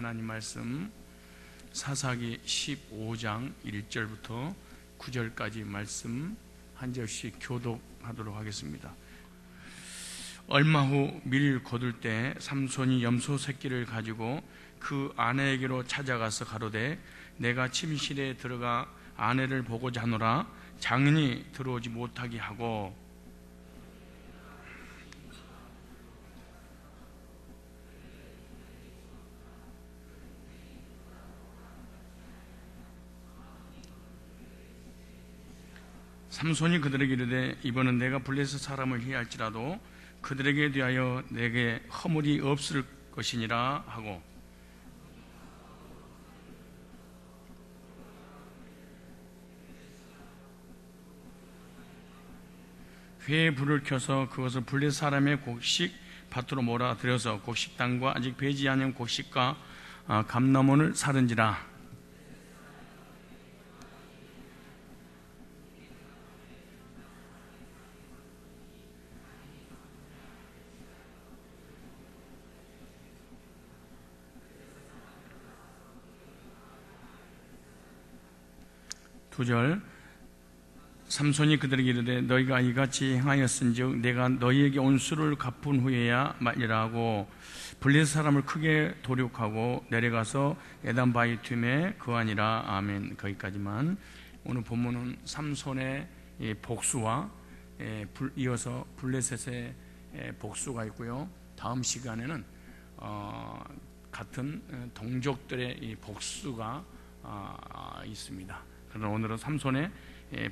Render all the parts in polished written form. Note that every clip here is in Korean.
하나님 말씀 사사기 15장 1절부터 9절까지 말씀 한 절씩 교독하도록 하겠습니다. 얼마 후 밀 거둘 때 삼손이 염소 새끼를 가지고 그 아내에게로 찾아가서 가로되 내가 침실에 들어가 아내를 보고자 하노라. 장인이 들어오지 못하게 하고 삼손이 그들에게 이르되 이번은 내가 블레셋 사람을 해할지라도 그들에게 대하여 내게 허물이 없을 것이니라 하고 회에 불을 켜서 그것을 블레셋 사람의 곡식 밭으로 몰아들여서 곡식당과 아직 배지 않은 곡식과 감나무를 사른지라. 두 절 삼손이 그들에게 이르되 너희가 이같이 행하였은즉 내가 너희에게 온수를 갚은 후에야 말리라 하고 블레셋 사람을 크게 도륙하고 내려가서 에단 바위 틈에 거하니라. 아멘. 거기까지만. 오늘 본문은 삼손의 복수와 이어서 블레셋의 복수가 있고요. 다음 시간에는 같은 동족들의 이 복수가 있습니다. 그러나 오늘은 삼손의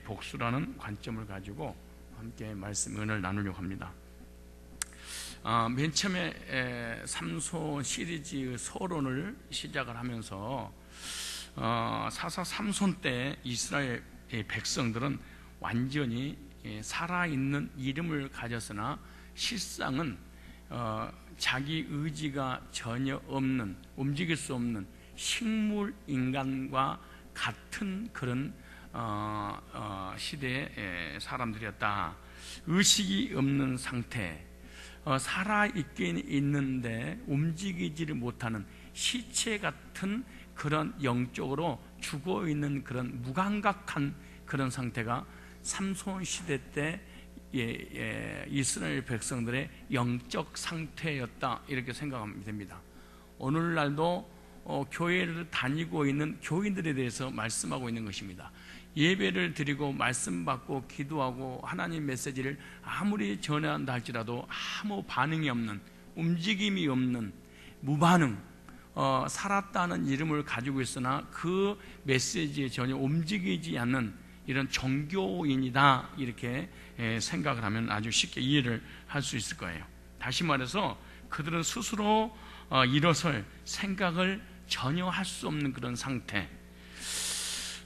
복수라는 관점을 가지고 함께 말씀 은혜를 나누려고 합니다. 맨 처음에 삼손 시리즈 서론을 시작을 하면서 사사 삼손 때 이스라엘 백성들은 완전히 살아있는 이름을 가졌으나 실상은 자기 의지가 전혀 없는, 움직일 수 없는 식물 인간과 같은 그런 시대의 사람들이었다. 의식이 없는 상태, 살아있긴 있는데 움직이지를 못하는 시체 같은 그런 영적으로 죽어있는 그런 무감각한 그런 상태가 삼손 시대 때 이스라엘 백성들의 영적 상태였다. 이렇게 생각하면 됩니다. 오늘날도 교회를 다니고 있는 교인들에 대해서 말씀하고 있는 것입니다. 예배를 드리고 말씀 받고 기도하고 하나님 메시지를 아무리 전한다 할지라도 아무 반응이 없는, 움직임이 없는 무반응, 살았다는 이름을 가지고 있으나 그 메시지에 전혀 움직이지 않는 이런 종교인이다. 이렇게 생각을 하면 아주 쉽게 이해를 할 수 있을 거예요. 다시 말해서 그들은 스스로 일어설 생각을 전혀 할 수 없는 그런 상태.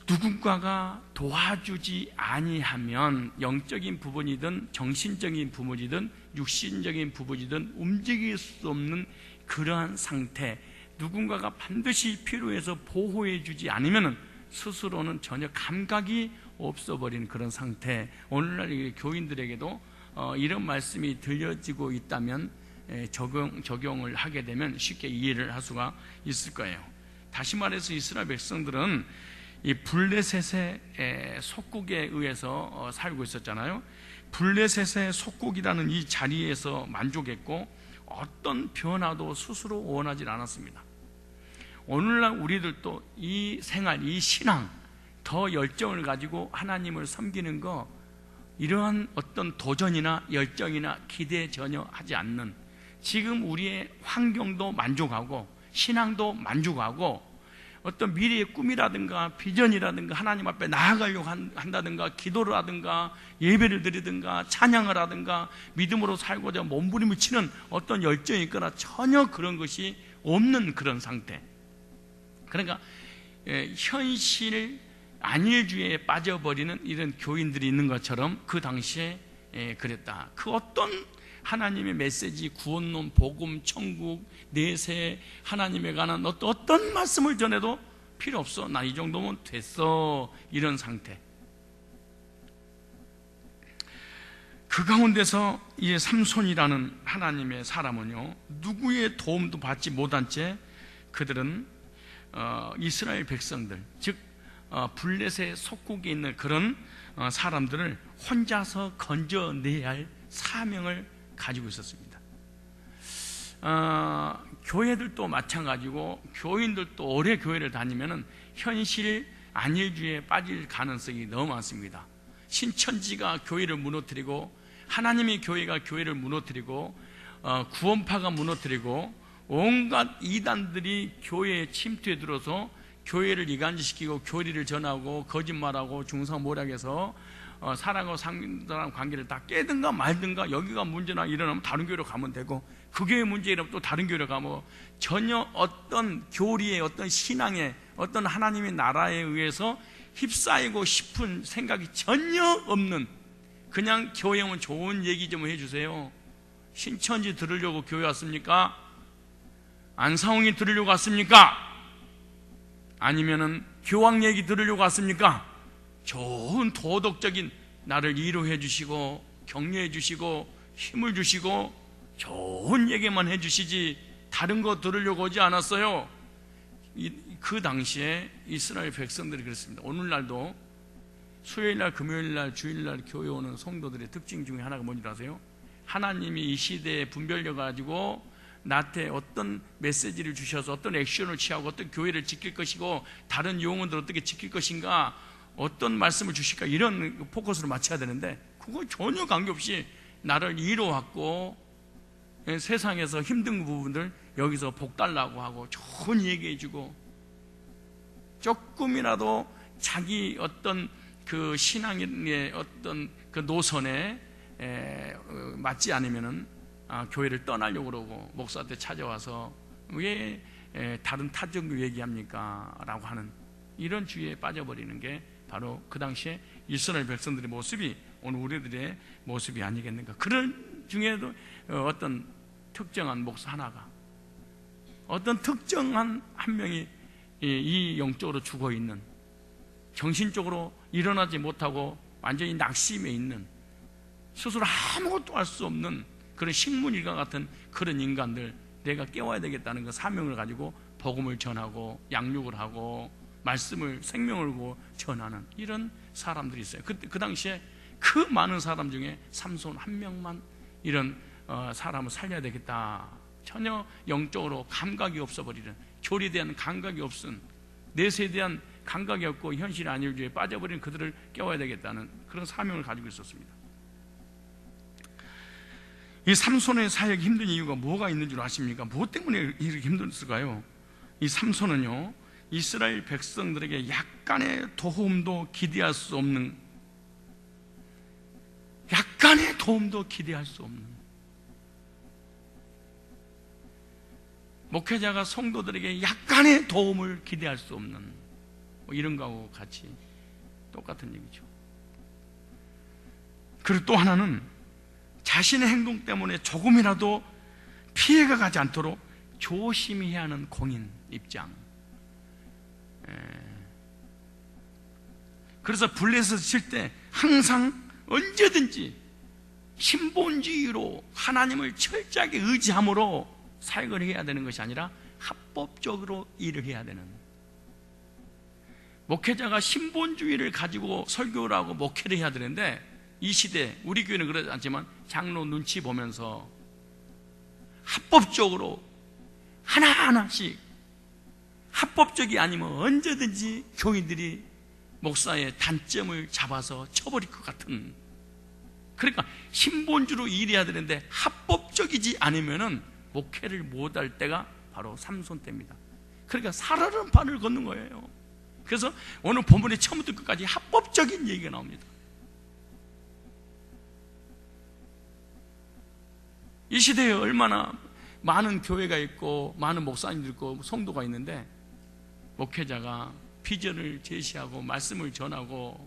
누군가가 도와주지 아니하면 영적인 부분이든 정신적인 부분이든 육신적인 부분이든 움직일 수 없는 그러한 상태. 누군가가 반드시 필요해서 보호해 주지 않으면 스스로는 전혀 감각이 없어버린 그런 상태. 오늘날 교인들에게도 이런 말씀이 들려지고 있다면 적용을 하게 되면 쉽게 이해를 할 수가 있을 거예요. 다시 말해서 이스라엘 백성들은 이 블레셋의 속국에 의해서 살고 있었잖아요. 블레셋의 속국이라는 이 자리에서 만족했고 어떤 변화도 스스로 원하지 않았습니다. 오늘날 우리들도 이 생활, 이 신앙 더 열정을 가지고 하나님을 섬기는 거, 이러한 어떤 도전이나 열정이나 기대 전혀 하지 않는, 지금 우리의 환경도 만족하고 신앙도 만족하고 어떤 미래의 꿈이라든가 비전이라든가 하나님 앞에 나아가려고 한다든가 기도를 하든가 예배를 드리든가 찬양을 하든가 믿음으로 살고자 몸부림을 치는 어떤 열정이 있거나 전혀 그런 것이 없는 그런 상태. 그러니까 현실 안일주의에 빠져버리는 이런 교인들이 있는 것처럼 그 당시에 그랬다. 그 어떤 하나님의 메시지, 구원론, 복음, 천국, 내세, 하나님에 관한 어떤 말씀을 전해도 필요 없어. 나 이 정도면 됐어. 이런 상태. 그 가운데서 이 삼손이라는 하나님의 사람은요, 누구의 도움도 받지 못한 채 그들은 이스라엘 백성들, 즉 블레셋의 속국에 있는 그런 사람들을 혼자서 건져내야 할 사명을 가지고 있었습니다. 교회들도 마찬가지고 교인들도 오래 교회를 다니면은 현실 안일주의에 빠질 가능성이 너무 많습니다. 신천지가 교회를 무너뜨리고 하나님의 교회가 교회를 무너뜨리고 구원파가 무너뜨리고 온갖 이단들이 교회에 침투해 들어서 교회를 이간질시키고 교리를 전하고 거짓말하고 중상모략해서 사랑하고 상대방 관계를 다 깨든가 말든가, 여기가 문제나 일어나면 다른 교회로 가면 되고, 그 교회 문제 일어나면 또 다른 교회로 가면 전혀 어떤 교리에, 어떤 신앙에, 어떤 하나님의 나라에 의해서 휩싸이고 싶은 생각이 전혀 없는, 그냥 교회 오면 좋은 얘기 좀 해주세요. 신천지 들으려고 교회 왔습니까? 안사홍이 들으려고 왔습니까? 아니면은 교황 얘기 들으려고 왔습니까? 좋은 도덕적인, 나를 위로해 주시고 격려해 주시고 힘을 주시고 좋은 얘기만 해 주시지 다른 거 들으려고 오지 않았어요. 그 당시에 이스라엘 백성들이 그랬습니다. 오늘날도 수요일날, 금요일날, 주일날 교회 오는 성도들의 특징 중에 하나가 뭔지 아세요? 하나님이 이 시대에 분별려 가지고 나한테 어떤 메시지를 주셔서 어떤 액션을 취하고 어떤 교회를 지킬 것이고 다른 영혼들 어떻게 지킬 것인가, 어떤 말씀을 주실까, 이런 포커스를 맞춰야 되는데 그거 전혀 관계없이 나를 위로하고 세상에서 힘든 부분들 여기서 복 달라고 하고 좋은 얘기해주고, 조금이라도 자기 어떤 그 신앙의 어떤 그 노선에 맞지 않으면은 교회를 떠나려고 그러고 목사한테 찾아와서 왜 다른 타종교 얘기합니까? 라고 하는 이런 주의에 빠져버리는 게 바로 그 당시에 이스라엘 백성들의 모습이 오늘 우리들의 모습이 아니겠는가. 그런 중에도 어떤 특정한 목사 하나가, 어떤 특정한 한 명이 이 영적으로 죽어있는, 정신적으로 일어나지 못하고 완전히 낙심해 있는, 스스로 아무것도 할 수 없는 그런 식물인과 같은 그런 인간들, 내가 깨워야 되겠다는 그 사명을 가지고 복음을 전하고 양육을 하고 말씀을, 생명을 주고 전하는 이런 사람들이 있어요. 그 당시에 그 많은 사람 중에 삼손 한 명만 이런 사람을 살려야 되겠다, 전혀 영적으로 감각이 없어버리는, 교리에 대한 감각이 없은, 내세에 대한 감각이 없고 현실 안일주의에 빠져버린 그들을 깨워야 되겠다는 그런 사명을 가지고 있었습니다. 이 삼손의 사역이 힘든 이유가 뭐가 있는 줄 아십니까? 무엇 때문에 이렇게 힘들었을까요? 이 삼손은요, 이스라엘 백성들에게 약간의 도움도 기대할 수 없는, 약간의 도움도 기대할 수 없는, 목회자가 성도들에게 약간의 도움을 기대할 수 없는, 뭐 이런 거하고 같이 똑같은 얘기죠. 그리고 또 하나는 자신의 행동 때문에 조금이라도 피해가 가지 않도록 조심히 해야 하는 공인 입장. 그래서 블레셋을 칠 때 항상 언제든지 신본주의로 하나님을 철저하게 의지함으로 사역을 해야 되는 것이 아니라 합법적으로 일을 해야 되는, 목회자가 신본주의를 가지고 설교를 하고 목회를 해야 되는데, 이 시대 우리 교회는 그러지 않지만 장로 눈치 보면서 합법적으로 하나하나씩, 합법적이 아니면 언제든지 교인들이 목사의 단점을 잡아서 쳐버릴 것 같은, 그러니까 신본주로 일해야 되는데 합법적이지 않으면은 목회를 못할 때가 바로 삼손 때입니다. 그러니까 살아는 발을 걷는 거예요. 그래서 오늘 본문의 처음부터 끝까지 합법적인 얘기가 나옵니다. 이 시대에 얼마나 많은 교회가 있고 많은 목사님들 있고 성도가 있는데, 목회자가 비전을 제시하고 말씀을 전하고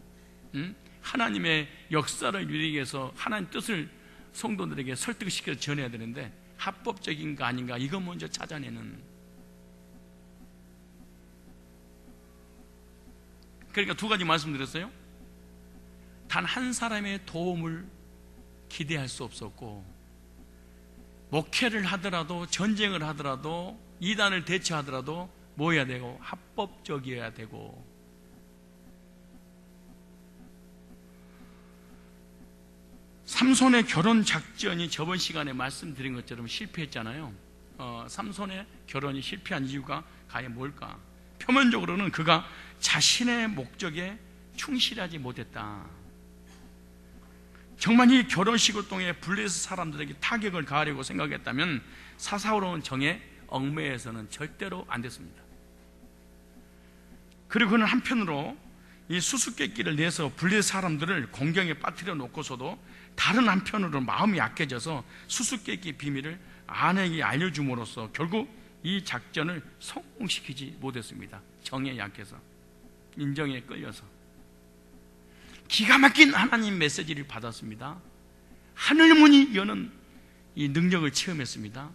하나님의 역사를 누리기 위해서 하나님 뜻을 성도들에게 설득시켜서 전해야 되는데 합법적인가 아닌가, 이거 먼저 찾아내는. 그러니까 두 가지 말씀드렸어요. 단 한 사람의 도움을 기대할 수 없었고, 목회를 하더라도, 전쟁을 하더라도, 이단을 대처하더라도 뭐 해야 되고? 합법적이어야 되고. 삼손의 결혼 작전이 저번 시간에 말씀드린 것처럼 실패했잖아요. 삼손의 결혼이 실패한 이유가 과연 뭘까? 표면적으로는 그가 자신의 목적에 충실하지 못했다. 정말 이 결혼식을 통해 블레셋 사람들에게 타격을 가하려고 생각했다면 사사로운 정에 얽매여서는 절대로 안 됐습니다. 그리고 그는 한편으로 이 수수께끼를 내서 블레셋 사람들을 공경에 빠뜨려 놓고서도 다른 한편으로 마음이 약해져서 수수께끼 비밀을 아내에게 알려줌으로써 결국 이 작전을 성공시키지 못했습니다. 정에 약해서, 인정에 끌려서. 기가 막힌 하나님 메시지를 받았습니다. 하늘문이 여는 이 능력을 체험했습니다.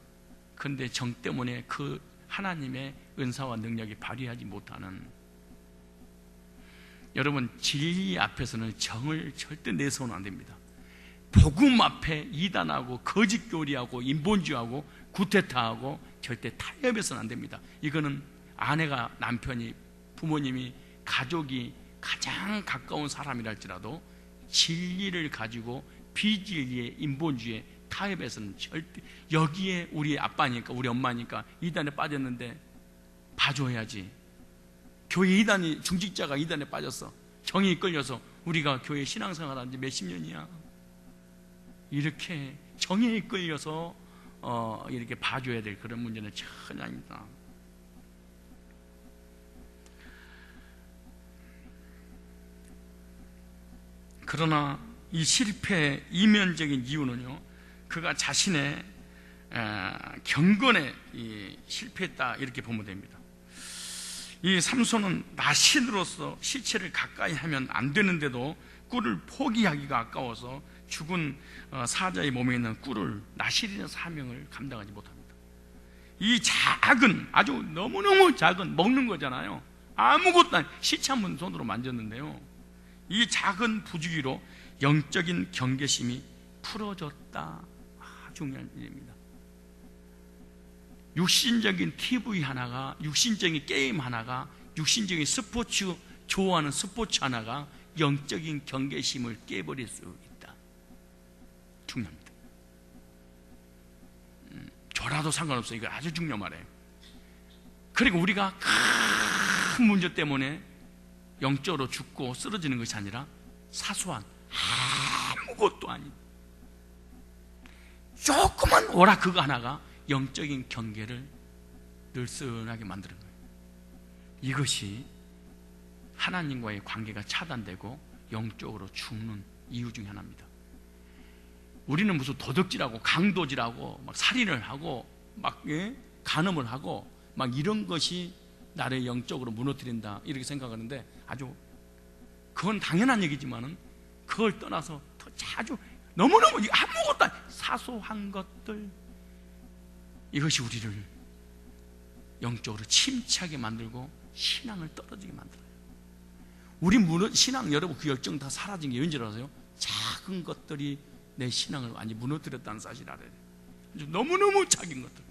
그런데 정 때문에 그 하나님의 은사와 능력이 발휘하지 못하는, 여러분, 진리 앞에서는 정을 절대 내세우면 안 됩니다. 복음 앞에 이단하고 거짓교리하고 인본주의하고 구테타하고 절대 타협해서는 안 됩니다. 이거는 아내가, 남편이, 부모님이, 가족이 가장 가까운 사람이랄지라도 진리를 가지고 비진리의 인본주의에 타협해서는 절대, 여기에 우리 아빠니까, 우리 엄마니까 이단에 빠졌는데 봐줘야지. 교회 이단이, 중직자가 이단에 빠졌어. 정이 끌려서 우리가 교회 신앙생활 한 지 몇십 년이야. 이렇게 정에 끌려서 이렇게 봐줘야 될 그런 문제는 전혀 아닙니다. 그러나 이 실패의 이면적인 이유는요, 그가 자신의 경건에 실패했다, 이렇게 보면 됩니다. 이 삼손은 나신으로서 시체를 가까이 하면 안 되는데도 꿀을 포기하기가 아까워서 죽은 사자의 몸에 있는 꿀을 나실이라는 사명을 감당하지 못합니다. 이 작은, 아주 너무너무 작은, 먹는 거잖아요. 아무것도 아닌 시체 한 번 손으로 만졌는데요, 이 작은 부주의로 영적인 경계심이 풀어졌다. 중요한 일입니다. 육신적인 TV 하나가, 육신적인 게임 하나가, 육신적인 스포츠, 좋아하는 스포츠 하나가 영적인 경계심을 깨버릴 수 있다. 중요합니다. 저라도 상관없어요. 이거 아주 중요한 말이에요. 그리고 우리가 큰 문제 때문에 영적으로 죽고 쓰러지는 것이 아니라 사소한 아무것도 아닌 조그만 오락 그거 하나가 영적인 경계를 늘씬하게 만드는 거예요. 이것이 하나님과의 관계가 차단되고 영적으로 죽는 이유 중에 하나입니다. 우리는 무슨 도둑질하고 강도질하고 막 살인을 하고 막 간음을 하고 막 이런 것이 나를 영적으로 무너뜨린다, 이렇게 생각하는데, 아주 그건 당연한 얘기지만은 그걸 떠나서 더 자주 너무너무 아무것도 아닌 사소한 것들, 이것이 우리를 영적으로 침체하게 만들고 신앙을 떨어지게 만들어요. 우리 신앙, 여러분, 그 열정 다 사라진 게 왠지 아세요? 작은 것들이 내 신앙을 완전히 무너뜨렸다는 사실을 알아야 돼요. 너무너무 작은 것들,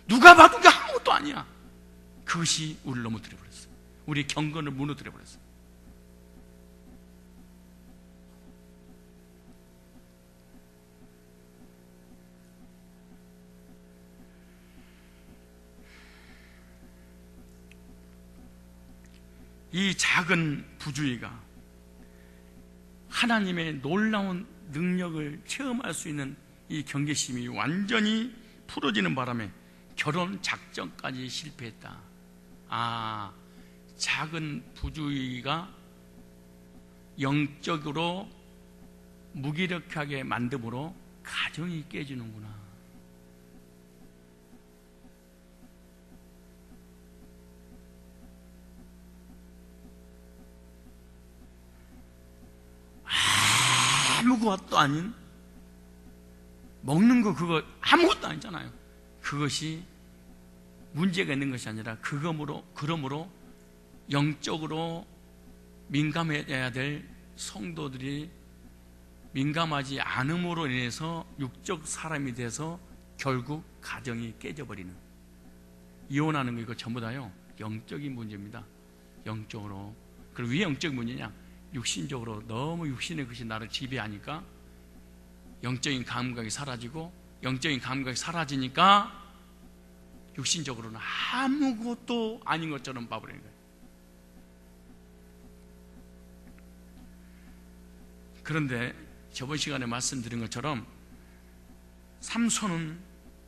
누가 봐도 그 아무것도 아니야. 그것이 우리를 넘어뜨려버렸어요. 우리의 경건을 무너뜨려버렸어요. 이 작은 부주의가 하나님의 놀라운 능력을 체험할 수 있는 이 경계심이 완전히 풀어지는 바람에 결혼 작전까지 실패했다. 작은 부주의가 영적으로 무기력하게 만듦으로 가정이 깨지는구나. 아무것도 아닌, 먹는 거 그거 아무것도 아니잖아요. 그것이 문제가 있는 것이 아니라 그러므로 영적으로 민감해야 될 성도들이 민감하지 않음으로 인해서 육적 사람이 돼서 결국 가정이 깨져버리는, 이혼하는 거, 이거 전부 다요 영적인 문제입니다. 영적으로. 그리고 왜 영적인 문제냐? 육신적으로 너무 육신의 것이 나를 지배하니까 영적인 감각이 사라지고, 영적인 감각이 사라지니까 육신적으로는 아무것도 아닌 것처럼 봐버리는 거예요. 그런데 저번 시간에 말씀드린 것처럼 삼손은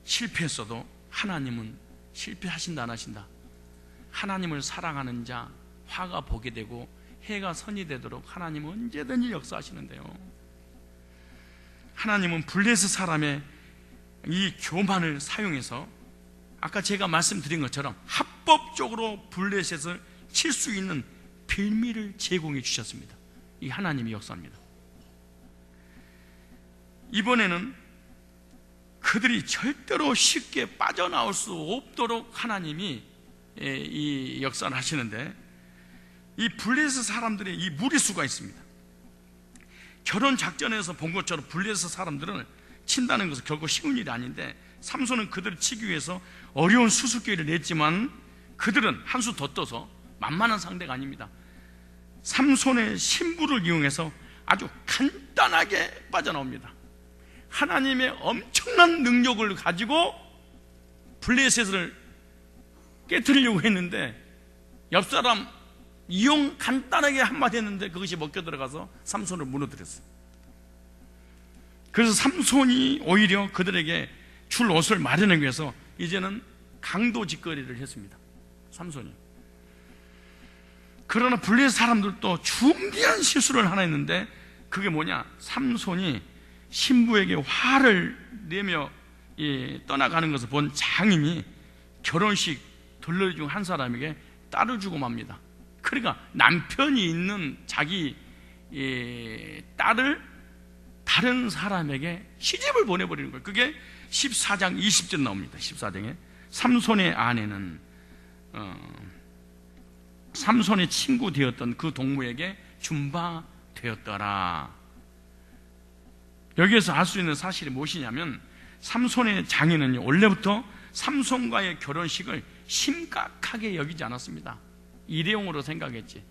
실패했어도 하나님은 실패하신다 안 하신다? 하나님을 사랑하는 자 화가 보게 되고 해가 선이 되도록 하나님은 언제든지 역사하시는데요, 하나님은 블레셋 사람의 이 교만을 사용해서 아까 제가 말씀드린 것처럼 합법적으로 블레셋을 칠 수 있는 빌미를 제공해 주셨습니다. 이 하나님의 역사입니다. 이번에는 그들이 절대로 쉽게 빠져나올 수 없도록 하나님이 이 역사를 하시는데, 이 블레셋 사람들의 이 무리수가 있습니다. 결혼 작전에서 본 것처럼 블레셋 사람들은 친다는 것은 결코 쉬운 일이 아닌데, 삼손은 그들을 치기 위해서 어려운 수수께끼를 냈지만 그들은 한 수 더 떠서 만만한 상대가 아닙니다. 삼손의 신부를 이용해서 아주 간단하게 빠져나옵니다. 하나님의 엄청난 능력을 가지고 블레셋을 깨뜨리려고 했는데 옆 사람 이용 간단하게 한마디 했는데 그것이 먹혀 들어가서 삼손을 무너뜨렸어요. 그래서 삼손이 오히려 그들에게 줄 옷을 마련하기 위해서 이제는 강도짓거리를 했습니다, 삼손이. 그러나 블레셋 사람들도 중대한 실수를 하나 했는데, 그게 뭐냐? 삼손이 신부에게 화를 내며 떠나가는 것을 본 장인이 결혼식 들러리 중 한 사람에게 딸을 주고 맙니다. 그러니까 남편이 있는 자기 딸을 다른 사람에게 시집을 보내버리는 거예요. 그게 14장 20절 나옵니다. 14장에 삼손의 아내는 삼손의 친구 되었던 그 동무에게 준바되었더라. 여기에서 알 수 있는 사실이 무엇이냐면, 삼손의 장인은 원래부터 삼손과의 결혼식을 심각하게 여기지 않았습니다. 일회용으로 생각했지.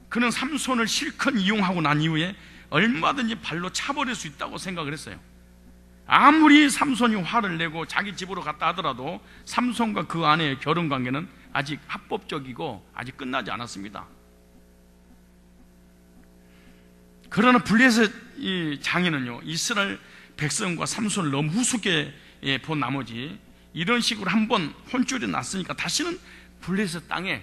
그는 삼손을 실컷 이용하고 난 이후에 얼마든지 발로 차버릴 수 있다고 생각을 했어요. 아무리 삼손이 화를 내고 자기 집으로 갔다 하더라도 삼손과 그 아내의 결혼관계는 아직 합법적이고 아직 끝나지 않았습니다. 그러나 블레셋 이 장인은요, 이스라엘 백성과 삼손을 너무 우습게 본 나머지 이런 식으로 한번 혼쭐이 났으니까 다시는 블레셋 땅에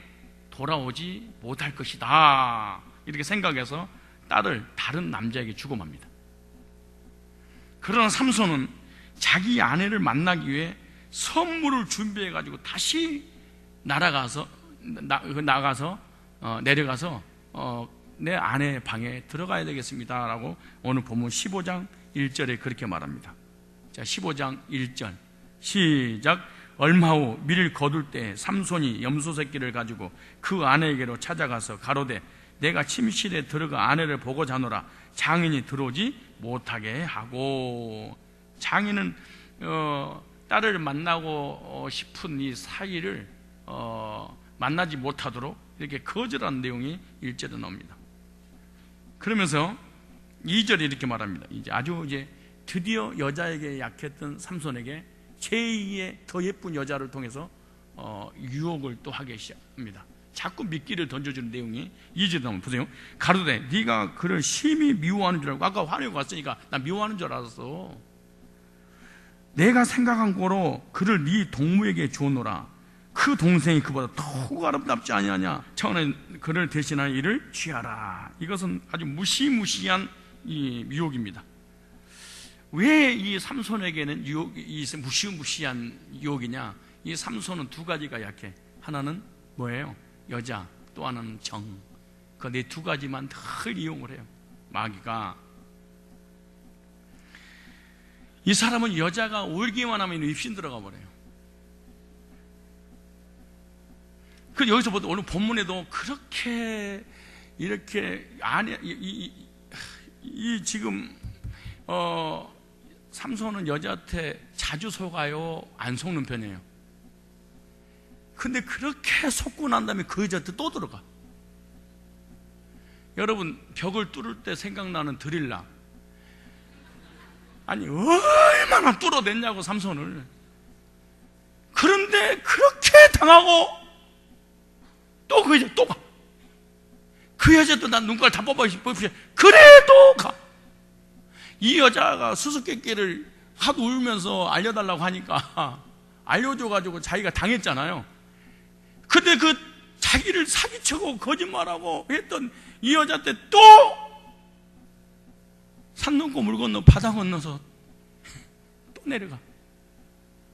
돌아오지 못할 것이다, 이렇게 생각해서 딸을 다른 남자에게 주고 맙니다. 그러나 삼손은 자기 아내를 만나기 위해 선물을 준비해 가지고 다시 내려가서 내 아내 방에 들어가야 되겠습니다 라고 오늘 본문 15장 1절에 그렇게 말합니다. 자, 15장 1절 시작. 얼마 후 밀을 거둘 때 삼손이 염소 새끼를 가지고 그 아내에게로 찾아가서 가로되 내가 침실에 들어가 아내를 보고자 하노라. 장인이 들어오지 못하게 하고, 장인은 딸을 만나고 싶은 이 사이를 만나지 못하도록 이렇게 거절한 내용이 1절에 나옵니다. 그러면서 2절에 이렇게 말합니다. 이제 드디어 여자에게 약했던 삼손에게 제2의 더 예쁜 여자를 통해서 유혹을 또 하기 시작합니다. 자꾸 미끼를 던져주는 내용이 2절에 나오면 보세요. 가로되 네가 그를 심히 미워하는 줄 알고, 아까 화내고 갔으니까 나 미워하는 줄 알았어. 내가 생각한 거로 그를 네 동무에게 주노라. 그 동생이 그보다 더욱 아름답지 아니하냐. 차원에 그를 대신하여 이를 취하라. 이것은 아주 무시무시한 이 유혹입니다. 왜 이 삼손에게는 이 무시무시한 유혹이냐? 이 삼손은 두 가지가 약해. 하나는 뭐예요? 여자, 또 하나는 정. 그 네 두 가지만 늘 이용을 해요, 마귀가. 이 사람은 여자가 울기만 하면 입신 들어가 버려요. 그 여기서 보다 오늘 본문에도 그렇게 이렇게 이 지금 삼손은 여자한테 자주 속아요, 안 속는 편이에요? 근데 그렇게 속고 난 다음에 그 여자한테 또 들어가. 여러분, 벽을 뚫을 때 생각나는 드릴라. 아니, 얼마나 뚫어냈냐고, 삼손을. 그런데 그렇게 당하고 또 그 여자 또 가. 그 여자도 난 눈깔 다 뽑아주시. 그래도 가. 이 여자가 수수께끼를 하도 울면서 알려달라고 하니까 알려줘가지고 자기가 당했잖아요. 근데 그 자기를 사기치고 거짓말하고 했던 이 여자한테 또 산 넘고 물 건너 바다 건너서 또 내려가.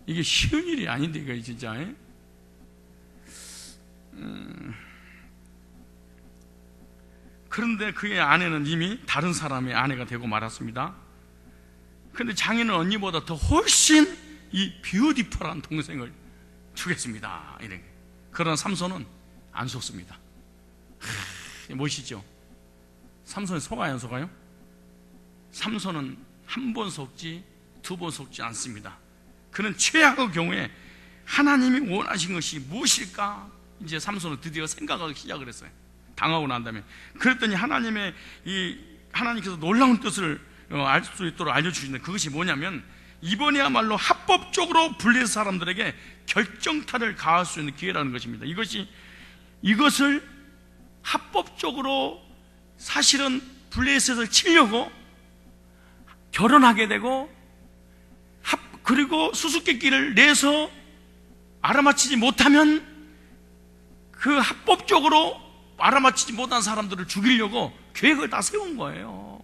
이게 쉬운 일이 아닌데, 이거 진짜. 그런데 그의 아내는 이미 다른 사람의 아내가 되고 말았습니다. 그런데 장인은 언니보다 더 훨씬 이 뷰티풀한 동생을 주겠습니다. 이렇게. 그러나 삼손은 안 속습니다. 멋있죠? 삼손이 속아요, 안 속아요? 삼손은 한 번 속지 두 번 속지 않습니다. 그는 최악의 경우에 하나님이 원하신 것이 무엇일까? 이제 삼손은 드디어 생각하기 시작을 했어요. 당하고 난 다음에. 그랬더니 하나님께서 놀라운 뜻을 알 수 있도록 알려주시는데, 그것이 뭐냐면, 이번에야말로 합법적으로 블레셋 사람들에게 결정타를 가할 수 있는 기회라는 것입니다. 이것을 합법적으로 사실은 블레셋을 치려고 결혼하게 되고, 그리고 수수께끼를 내서 알아맞히지 못하면 그 합법적으로 알아맞히지 못한 사람들을 죽이려고 계획을 다 세운 거예요.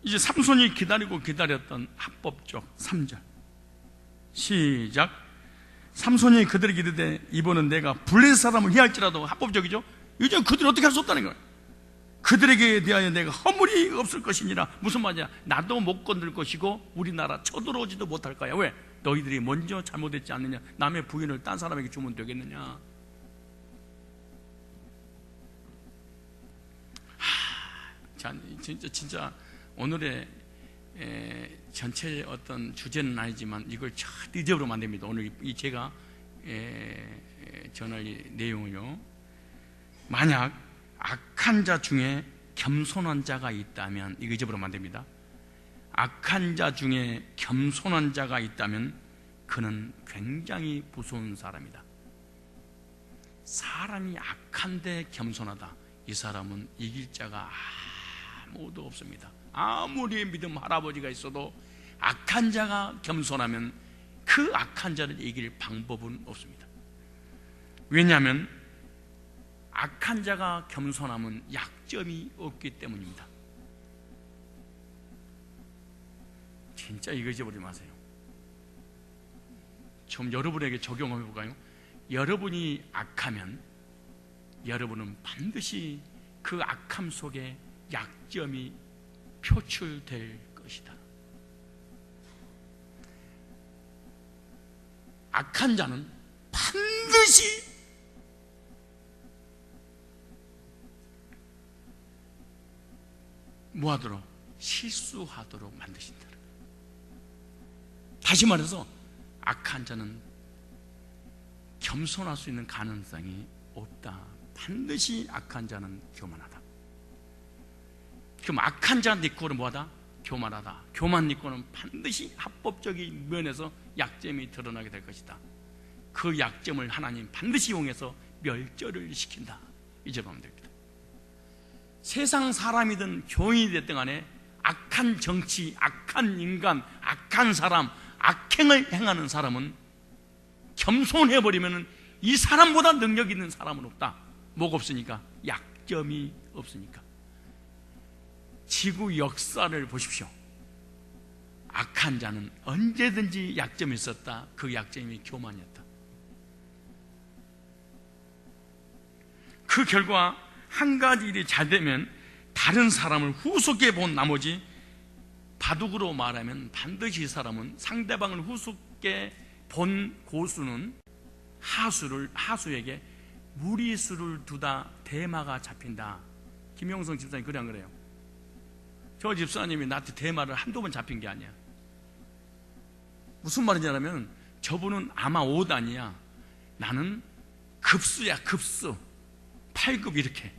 이제 삼손이 기다리고 기다렸던 합법적 3절 시작. 삼손이 그들에게 이르되 이번은 내가 블레셋 사람을 해할지라도, 합법적이죠. 이제 그들이 어떻게 할 수 없다는 거예요. 그들에게 대하여 내가 허물이 없을 것이니라. 무슨 말이야? 나도 못 건들 것이고 우리나라 쳐들어오지도 못할 거야. 왜? 너희들이 먼저 잘못했지 않느냐. 남의 부인을 딴 사람에게 주면 되겠느냐. 진짜 오늘의 전체 어떤 주제는 아니지만 이걸 절대 잊어버리면 안 됩니다. 오늘 이 제가 전할 내용을요. 만약 악한 자 중에 겸손한 자가 있다면, 이거 잊어버리면 안 됩니다. 악한 자 중에 겸손한 자가 있다면 그는 굉장히 무서운 사람이다. 사람이 악한데 겸손하다, 이 사람은 이길 자가 아무도 없습니다. 아무리 믿음 할아버지가 있어도 악한 자가 겸손하면 그 악한 자를 이길 방법은 없습니다. 왜냐하면 악한 자가 겸손하면 약점이 없기 때문입니다. 진짜 이거 잊어버리지 마세요. 좀 여러분에게 적용해 볼까요? 여러분이 악하면 여러분은 반드시 그 악함 속에 약점이 표출될 것이다. 악한 자는 반드시 뭐하도록? 실수하도록 만드신다. 다시 말해서 악한 자는 겸손할 수 있는 가능성이 없다. 반드시 악한 자는 교만하다. 그럼 악한 자 니꼬는 뭐하다? 교만하다. 교만 니꼬는 반드시 합법적인 면에서 약점이 드러나게 될 것이다. 그 약점을 하나님 반드시 이용해서 멸절을 시킨다. 잊어보면 됩니다. 세상 사람이든 교인이 됐든 간에 악한 정치, 악한 인간, 악한 사람, 악행을 행하는 사람은 겸손해버리면 이 사람보다 능력 있는 사람은 없다. 뭐가 없으니까? 약점이 없으니까. 지구 역사를 보십시오. 악한 자는 언제든지 약점이 있었다. 그 약점이 교만이었다. 그 결과 한 가지 일이 잘 되면 다른 사람을 후속해 본 나머지, 바둑으로 말하면 반드시 이 사람은 상대방을 후속해 본 고수는 하수에게 무리수를 두다 대마가 잡힌다. 김용성 집사님 그래 안 그래요? 저 집사님이 나한테 대마를 한두 번 잡힌 게 아니야. 무슨 말이냐면 저분은 아마 5단이야. 나는 급수야, 급수. 8급 이렇게.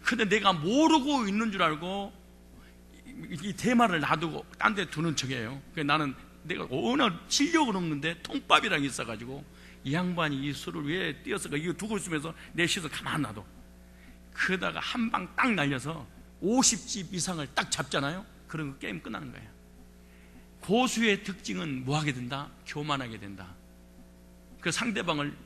근데 내가 모르고 있는 줄 알고 이 대마를 놔두고 딴 데 두는 척이에요. 나는 내가 워낙 실력은 없는데 통밥이랑 있어가지고 이 양반이 이 술을 왜 띄었을까 이거 두고 있으면서 내 시선 가만 놔둬. 그러다가 한 방 딱 날려서 50집 이상을 딱 잡잖아요. 그런 거 게임 끝나는 거예요. 고수의 특징은 뭐 하게 된다? 교만하게 된다. 그 상대방을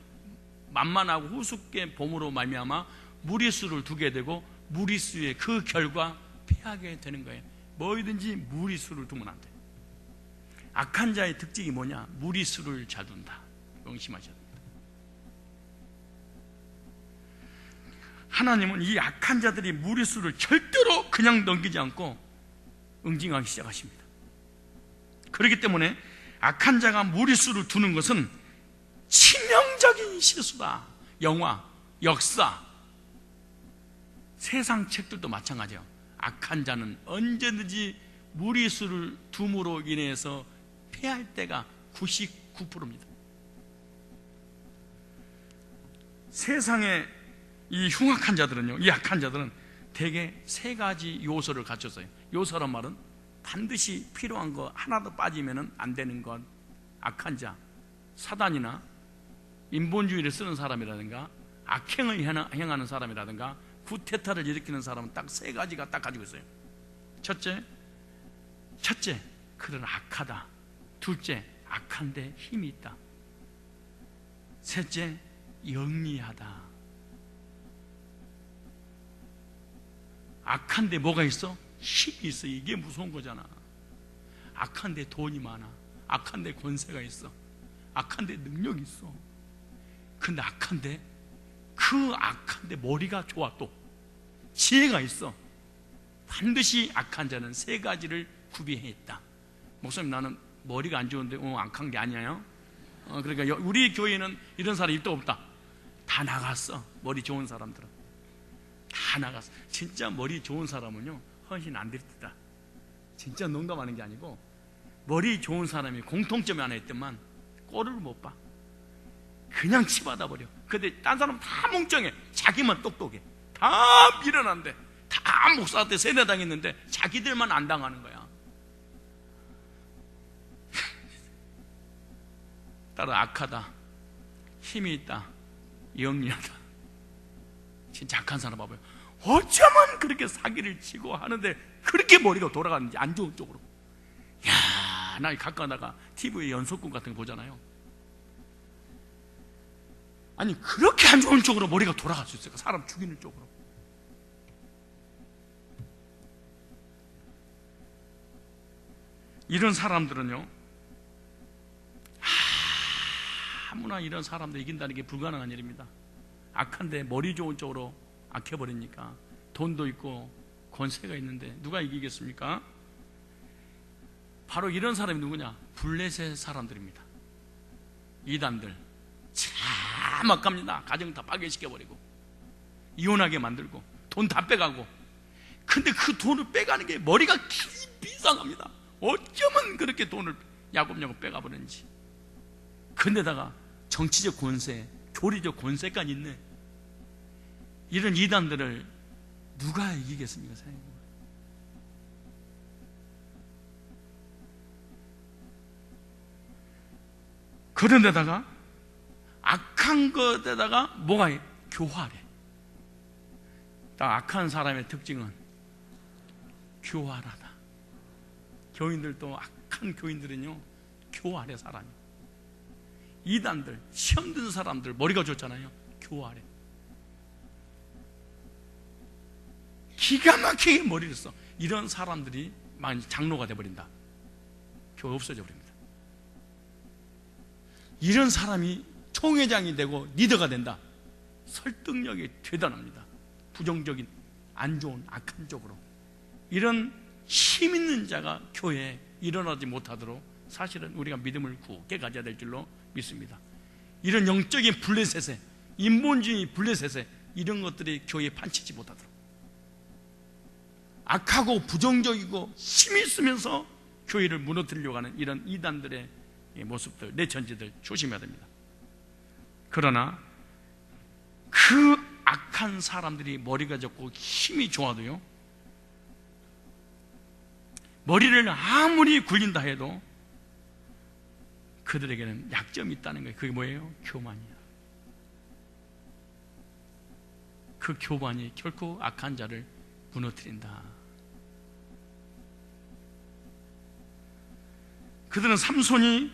만만하고 우습게 봄으로 말미암아 무리수를 두게 되고 무리수의 그 결과 패하게 되는 거예요. 뭐든지 무리수를 두면 안 돼. 악한 자의 특징이 뭐냐? 무리수를 잘 둔다. 명심하셔야 됩니다. 하나님은 이 악한 자들이 무리수를 절대로 그냥 넘기지 않고 응징하기 시작하십니다. 그렇기 때문에 악한 자가 무리수를 두는 것은 치명적인 실수다. 영화, 역사, 세상 책들도 마찬가지예요. 악한 자는 언제든지 무리수를 둠으로 인해서 패할 때가 99%입니다. 세상의 이 흉악한 자들은요, 이 악한 자들은 대개 3가지 요소를 갖췄어요. 요소란 말은 반드시 필요한 거 하나도 빠지면 안 되는 것. 악한 자, 사단이나 인본주의를 쓰는 사람이라든가 악행을 행하는 사람이라든가 구테타를 일으키는 사람은 딱 3가지가 딱 가지고 있어요. 첫째, 그는 악하다. 둘째, 악한데 힘이 있다. 셋째, 영리하다. 악한데 뭐가 있어? 힘이 있어. 이게 무서운 거잖아. 악한데 돈이 많아. 악한데 권세가 있어. 악한데 능력이 있어. 근데 악한데 그 악한데 머리가 좋아. 또 지혜가 있어. 반드시 악한 자는 3가지를 구비해 있다. 목사님, 나는 머리가 안 좋은데 악한 게 아니에요. 그러니까 우리 교회는 이런 사람이 또 없다. 다 나갔어. 머리 좋은 사람들은 다 나갔어. 진짜 머리 좋은 사람은요 헌신 안 될 듯다. 진짜 농담하는 게 아니고 머리 좋은 사람이 공통점이 하나 있더만 꼴을 못 봐. 그냥 치받아 버려. 근데 딴 사람 다 멍청해. 자기만 똑똑해. 다 밀어난대. 다 목사한테 세뇌당했는데 자기들만 안 당하는 거야. 따라 악하다, 힘이 있다, 영리하다. 진짜 악한 사람 봐봐요. 어쩌면 그렇게 사기를 치고 하는데 그렇게 머리가 돌아가는지, 안 좋은 쪽으로. 야, 나 가까다가 TV에 연속극 같은 거 보잖아요. 아니, 그렇게 안 좋은 쪽으로 머리가 돌아갈 수 있을까? 사람 죽이는 쪽으로. 이런 사람들은요, 아무나 이런 사람들 이긴다는 게 불가능한 일입니다. 악한데 머리 좋은 쪽으로 악해버리니까 돈도 있고 권세가 있는데 누가 이기겠습니까? 바로 이런 사람이 누구냐? 블레셋 사람들입니다. 이단들 참 악합니다. 가정 다 파괴시켜버리고 이혼하게 만들고 돈 다 빼가고. 근데 그 돈을 빼가는 게 머리가 깊이 이상합니다. 어쩌면 그렇게 돈을 야곱야곱 빼가버렸는지. 근데다가 정치적 권세, 교리적 권세까지 있네. 이런 이단들을 누가 이기겠습니까? 그런데다가 악한 것에다가 뭐가 교활해. 딱 악한 사람의 특징은 교활하다. 교인들도, 악한 교인들은요 교활해. 사람이. 이단들, 시험 든 사람들 머리가 좋잖아요. 교활해. 기가 막히게 머리를 써. 이런 사람들이 만약 장로가 돼버린다, 교회 없어져 버립니다. 이런 사람이 총회장이 되고 리더가 된다, 설득력이 대단합니다. 부정적인, 안 좋은, 악한 쪽으로. 이런 힘 있는 자가 교회에 일어나지 못하도록 사실은 우리가 믿음을 굳게 가져야 될 줄로 믿습니다. 이런 영적인 블레셋에, 인본주의 블레셋에 이런 것들이 교회에 판치지 못하도록. 악하고 부정적이고 힘이 있으면서 교회를 무너뜨리려고 하는 이런 이단들의 모습들, 내천지들 조심해야 됩니다. 그러나 그 악한 사람들이 머리가 좋고 힘이 좋아도요, 머리를 아무리 굴린다 해도 그들에게는 약점이 있다는 거예요. 그게 뭐예요? 교만이야. 그 교만이 결코 악한 자를 무너뜨린다. 그들은 삼손이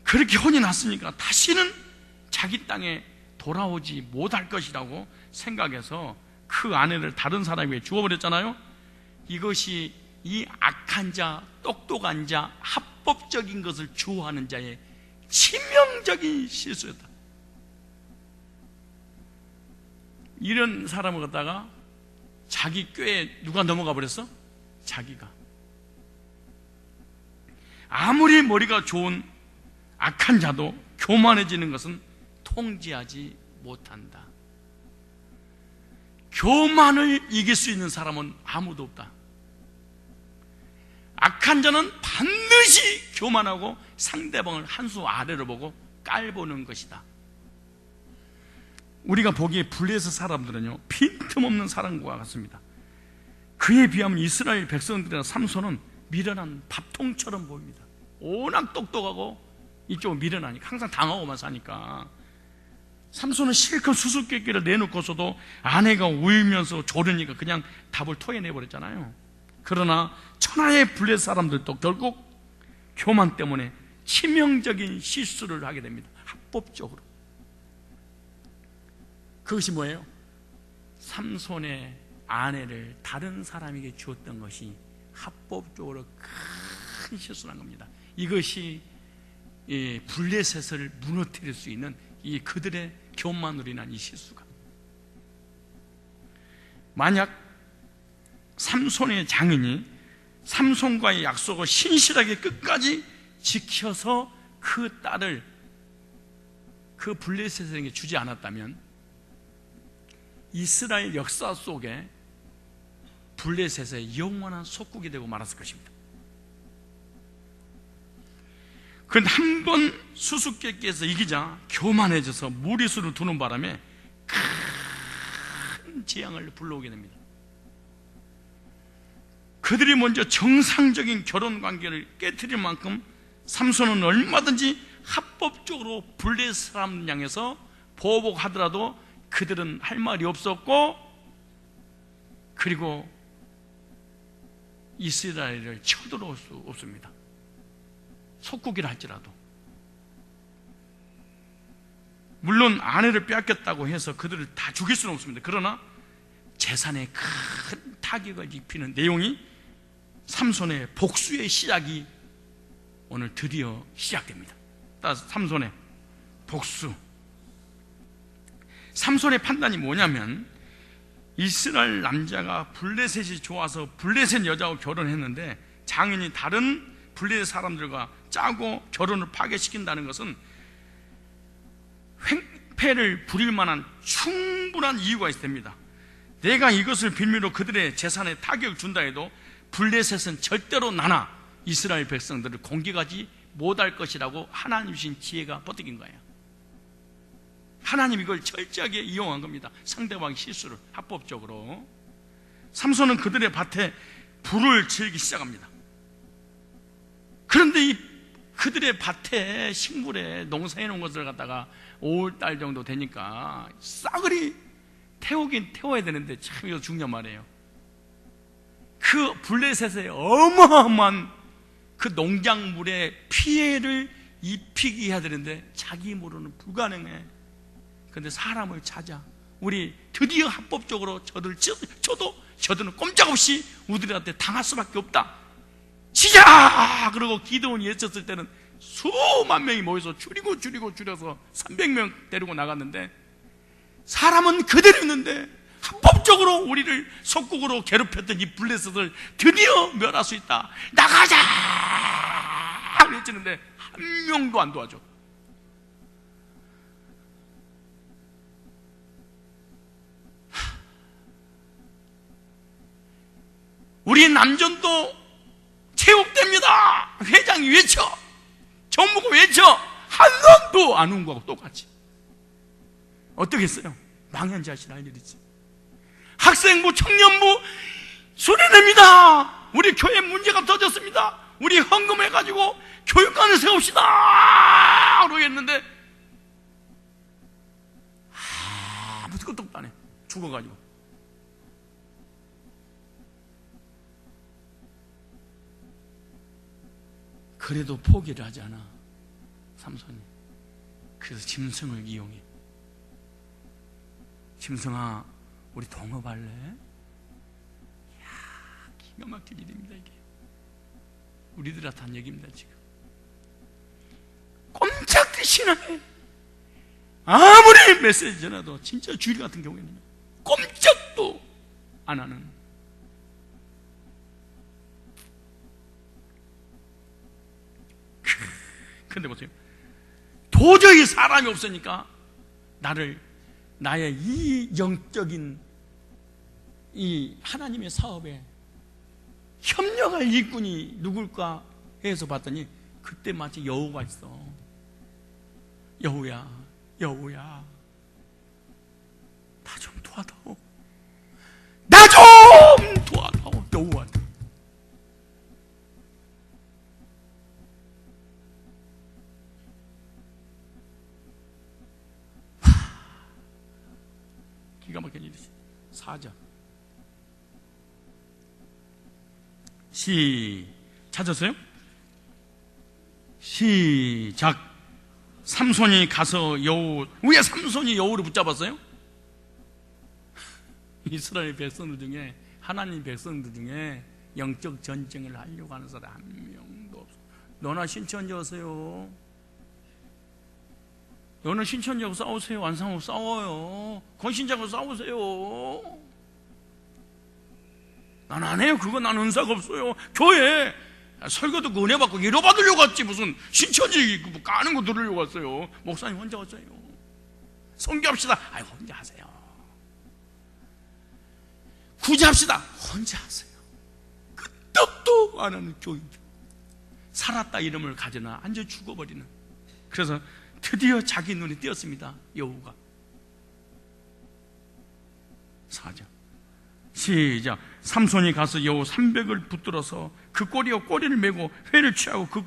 그렇게 혼이 났으니까 다시는 자기 땅에 돌아오지 못할 것이라고 생각해서 그 아내를 다른 사람에게 주어버렸잖아요. 이것이 이 악한 자, 똑똑한 자, 합법적인 것을 주호하는 자의 치명적인 실수였다. 이런 사람을 갖다가 자기 꾀에 누가 넘어가 버렸어? 자기가. 아무리 머리가 좋은 악한 자도 교만해지는 것은 통제하지 못한다. 교만을 이길 수 있는 사람은 아무도 없다. 악한 자는 반드시 교만하고 상대방을 한 수 아래로 보고 깔보는 것이다. 우리가 보기에 블레셋 사람들은요, 빈틈없는 사람과 같습니다. 그에 비하면 이스라엘 백성들이나 삼손은 미련한 밥통처럼 보입니다. 워낙 똑똑하고 이쪽은 미련하니까 항상 당하고만 사니까. 삼손은 실컷 수수께끼를 내놓고서도 아내가 울면서 조르니까 그냥 답을 토해내버렸잖아요. 그러나 천하의 블레셋 사람들도 결국 교만 때문에 치명적인 실수를 하게 됩니다. 합법적으로. 그것이 뭐예요? 삼손의 아내를 다른 사람에게 주었던 것이 합법적으로 큰 실수를 한 겁니다. 이것이 블레셋을 무너뜨릴 수 있는 이 그들의 교만으로 인한 이 실수가. 만약 삼손의 장인이 삼손과의 약속을 신실하게 끝까지 지켜서 그 딸을 그 블레셋에게 주지 않았다면 이스라엘 역사 속에 블레셋의 영원한 속국이 되고 말았을 것입니다. 그런데 한 번 수수께끼에서 이기자 교만해져서 무리수를 두는 바람에 큰 재앙을 불러오게 됩니다. 그들이 먼저 정상적인 결혼 관계를 깨트릴 만큼 삼손은 얼마든지 합법적으로 블레셋 사람 향해서 보복하더라도 그들은 할 말이 없었고, 그리고 이스라엘을 쳐들어올 수 없습니다. 속국이라 할지라도. 물론 아내를 빼앗겼다고 해서 그들을 다 죽일 수는 없습니다. 그러나 재산에 큰 타격을 입히는 내용이 삼손의 복수의 시작이 오늘 드디어 시작됩니다. 따라서 삼손의 복수. 삼손의 판단이 뭐냐면, 이스라엘 남자가 블레셋이 좋아서 블레셋 여자하고 결혼했는데 장인이 다른 블레셋 사람들과 짜고 결혼을 파괴시킨다는 것은 횡패를 부릴 만한 충분한 이유가 있습니다. 내가 이것을 빌미로 그들의 재산에 타격을 준다 해도 블레셋은 절대로 나나 이스라엘 백성들을 공격하지 못할 것이라고 하나님 주신 지혜가 버티긴 거예요. 하나님 이걸 철저하게 이용한 겁니다. 상대방의 실수를 합법적으로. 삼손은 그들의 밭에 불을 지르기 시작합니다. 그런데 이 그들의 밭에 식물에 농사해 놓은 것을 갖다가 5월달 정도 되니까 싸그리 태우긴 태워야 되는데, 참 이거 중요한 말이에요. 그 블레셋의 어마어마한 그 농작물에 피해를 입히게 해야 되는데 자기 힘으로는 불가능해. 그런데 사람을 찾아. 우리 드디어 합법적으로 저들을 쳐도 저들은 꼼짝없이 우리한테 당할 수밖에 없다. 치자! 그러고 기드온이 외쳤을 때는 수만 명이 모여서 줄여서 300명 데리고 나갔는데, 사람은 그대로 있는데 합법적으로 우리를 속국으로 괴롭혔던 이 블레셋을 드디어 멸할 수 있다. 나가자! 외치는데 한 명도 안 도와줘. 우리 남전도 체육됩니다. 회장이 외쳐, 정부가 외쳐, 한 놈도 안 온 거하고 똑같이. 어떻게 했어요? 망연자실 할 일이지. 학생부, 청년부 소리냅니다. 우리 교회 문제가 터졌습니다. 우리 헌금해가지고 교육관을 세웁시다. 그러겠는데 아무것도 똑도 안 해. 죽어가지고. 그래도 포기를 하지 않아, 삼손이. 그래서 짐승을 이용해. 짐승아, 우리 동업할래? 이야, 기가 막힐 일입니다, 이게. 우리들한테 한 얘기입니다, 지금. 꼼짝도 신앙해. 아무리 메시지 전화도 진짜 주일 같은 경우에는 꼼짝도 안 하는. 근데 보세요. 도저히 사람이 없으니까 나의 이 영적인 이 하나님의 사업에 협력할 일꾼이 누굴까 해서 봤더니 그때 마치 여호가 있어. 여호야, 여호야, 나 좀 도와다오. 나 좀 도와다오. 여호한테. 기가 막힌 일이지. 4절 찾았어요? 시작. 삼손이 가서 여우. 왜 삼손이 여우를 붙잡았어요? 이스라엘 백성들 중에, 하나님 백성들 중에 영적 전쟁을 하려고 하는 사람 한 명도 없어. 너나 신천지 오세요. 너는 신천지하고 싸우세요. 완상하고 싸워요. 권신자하고 싸우세요. 난 안 해요. 그거 난 은사가 없어요. 교회 설교 듣고 은혜 받고 위로 받으려고 왔지, 무슨 신천지 까는 거 들으려고 왔어요. 목사님 혼자 왔어요. 선교합시다. 아이, 혼자 하세요. 구제합시다. 혼자 하세요. 끄떡도 안 하는 교인. 살았다 이름을 가져나 앉아 죽어버리는. 그래서 드디어 자기 눈에 띄었습니다, 여우가. 4절 시작. 삼손이 가서 여우 300을 붙들어서 그 꼬리와 꼬리를 메고 회를 취하고 그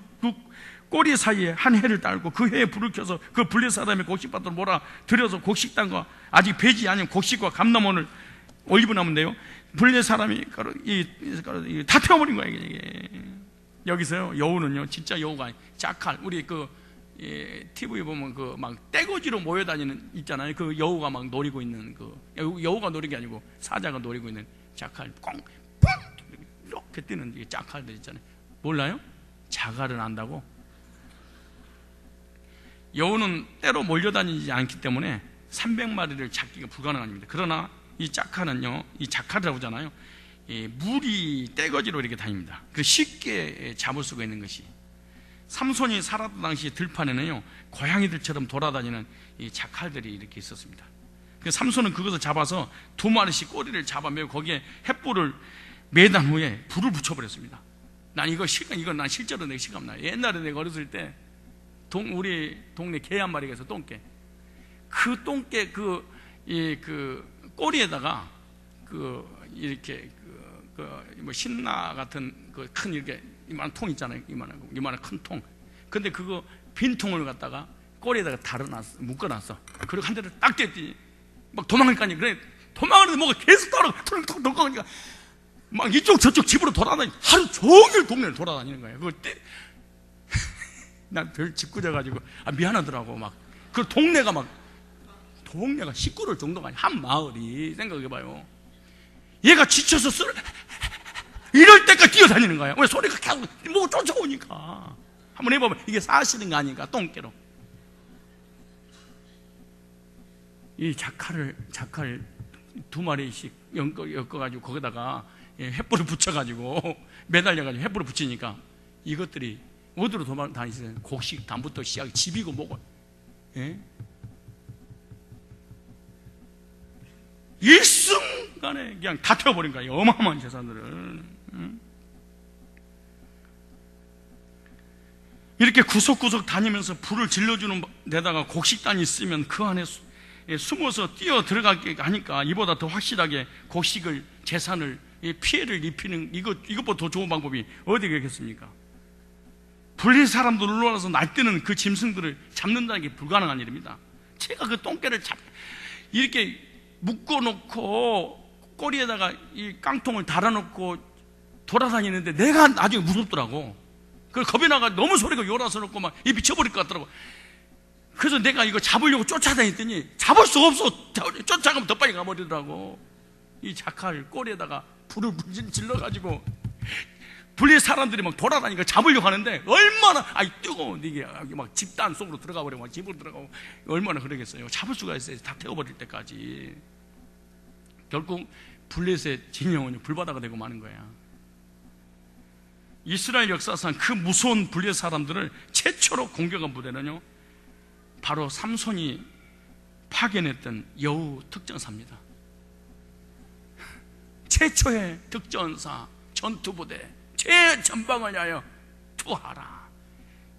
꼬리 사이에 한 해를 딸고 그 회에 불을 켜서 그 블레 사람의 곡식밭으로 몰아 들여서 곡식단과 아직 배지 아닌 곡식과 감나무를 올리브나무인데요, 블레 사람이 다 태워버린 거예요, 이게. 여기서요, 여우는요, 진짜 여우가 아니에요. 자칼. 우리 TV 보면 막 떼거지로 모여다니는 있잖아요. 그 여우가 막 노리고 있는 여우가 노리는 게 아니고 사자가 노리고 있는 자칼, 꽁, 뿡 이렇게 뛰는 자칼들 있잖아요. 몰라요? 자갈은 안다고? 여우는 때로 몰려다니지 않기 때문에 300마리를 잡기가 불가능합니다. 그러나 이 자칼은요, 이 자칼이라고 하잖아요. 물이 떼거지로 이렇게 다닙니다. 그래서 쉽게 잡을 수가 있는 것이. 삼손이 살았던 당시 들판에는요, 고양이들처럼 돌아다니는 이 자칼들이 이렇게 있었습니다. 그래서 삼손은 그것을 잡아서 2마리씩 꼬리를 잡아매고 거기에 횃불을 매단 후에 불을 붙여버렸습니다. 이건 난 실제로 내가 실감나요. 옛날에 내가 어렸을 때 우리 동네 개 한 마리가 있어, 똥개. 그 똥개 꼬리에다가 이렇게 뭐 신나 같은 큰 이렇게 이만한 통 있잖아요. 이만한 큰 통. 근데 그거 빈 통을 갖다가 꼬리에다가 묶어놨어. 그리고 한 대를 딱 뗐더니 막 도망을 가니. 그래, 도망하는데 뭐가 계속 돌아가니까 막 이쪽 저쪽 집으로 돌아다니고 하루 종일 동네를 돌아다니는 거예요. 그걸 난 별 짓궂어가지고 미안하더라고. 막 그 동네가 식구를 정도가 아니야. 한 마을이. 생각해봐요. 얘가 지쳐서 이럴 때까지 뛰어다니는 거야. 왜? 소리가 계속 뭐 쫓아오니까. 한번 해보면 이게 사실인 거 아닌가, 똥개로. 이 자칼 2마리씩 엮어가지고 거기다가 횃불을 붙여가지고 매달려가지고 횃불을 붙이니까 이것들이 어디로 도망다니세요? 곡식 담부터 시작해 집이고 뭐고. 예? 일순간에 그냥 다 태워버린 거예요. 어마어마한 재산들을. 이렇게 구석구석 다니면서 불을 질러주는 데다가 곡식단이 있으면 그 안에 숨어서 뛰어 들어가게 하니까 이보다 더 확실하게 곡식을, 재산을, 피해를 입히는 이것보다 더 좋은 방법이 어디 있겠습니까? 블레셋 사람들 올라와서 날뛰는 그 짐승들을 잡는다는 게 불가능한 일입니다. 제가 그 똥개를 이렇게 묶어놓고 꼬리에다가 이 깡통을 달아놓고 돌아다니는데 내가 나중에 무섭더라고. 그걸 겁이 나가 너무 소리가 요라서 놓고 막 입이 쳐버릴 것 같더라고. 그래서 내가 이거 잡으려고 쫓아다녔더니 잡을 수가 없어. 쫓아가면 더 빨리 가버리더라고. 이 자칼 꼬리에다가 불을 질러가지고 블레셋 사람들이 막 돌아다니니까 잡으려고 하는데 얼마나 뜨거워. 이게 막 집단 속으로 들어가 버리고 막 집으로 들어가고 얼마나 그러겠어요. 잡을 수가 있어요. 다 태워버릴 때까지. 결국 블레셋 진영은 불바다가 되고 마는 거야. 이스라엘 역사상 그 무서운 블레셋 사람들을 최초로 공격한 부대는요, 바로 삼손이 파견했던 여우 특전사입니다. 최초의 특전사, 전투부대, 최전방을 위하여 투하라.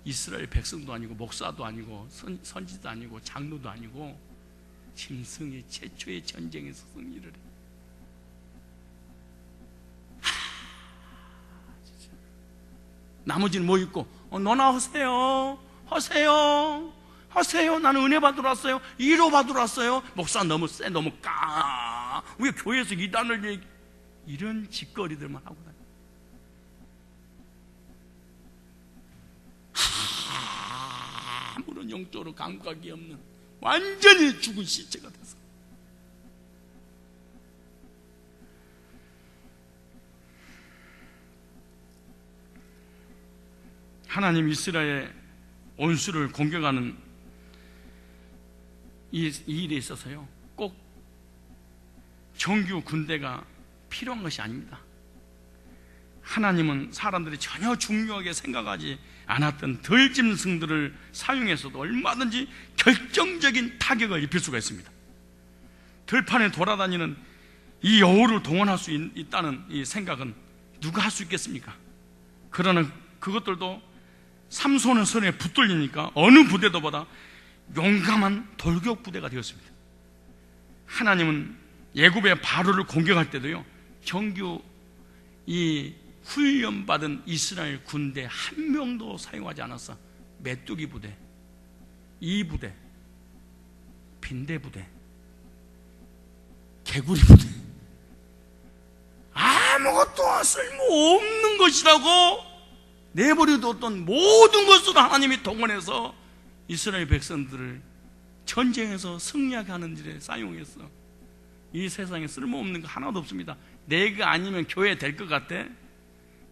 이스라엘 백성도 아니고 목사도 아니고 선지도 아니고 장로도 아니고 짐승이 최초의 전쟁에서 승리를 해. 나머지는 뭐 있고 너나 하세요, 나는 은혜 받으러 왔어요, 위로 받으러 왔어요. 목사 너무 세, 너무 왜 교회에서 이단을 이런 짓거리들만 하고 다녀. 아무런 영적으로 감각이 없는 완전히 죽은 시체가 돼서. 하나님 이스라엘 원수를 공격하는 이 일에 있어서요, 꼭 정규 군대가 필요한 것이 아닙니다. 하나님은 사람들이 전혀 중요하게 생각하지 않았던 들짐승들을 사용해서도 얼마든지 결정적인 타격을 입힐 수가 있습니다. 들판에 돌아다니는 이 여우를 동원할 수 있다는 이 생각은 누가 할 수 있겠습니까? 그러나 그것들도 삼손의 손에 붙들리니까 어느 부대도보다 용감한 돌격 부대가 되었습니다. 하나님은 예굽의 바로를 공격할 때도요, 정규 이 훈련받은 이스라엘 군대 한 명도 사용하지 않았어. 메뚜기 부대, 이 부대, 빈대 부대, 개구리 부대, 아무것도 쓸모없는 것이라고 내버려뒀던 모든 것으로 하나님이 동원해서 이스라엘 백성들을 전쟁에서 승리하게 하는 일에 사용했어. 이 세상에 쓸모없는 거 하나도 없습니다. 내가 아니면 교회 될 것 같아?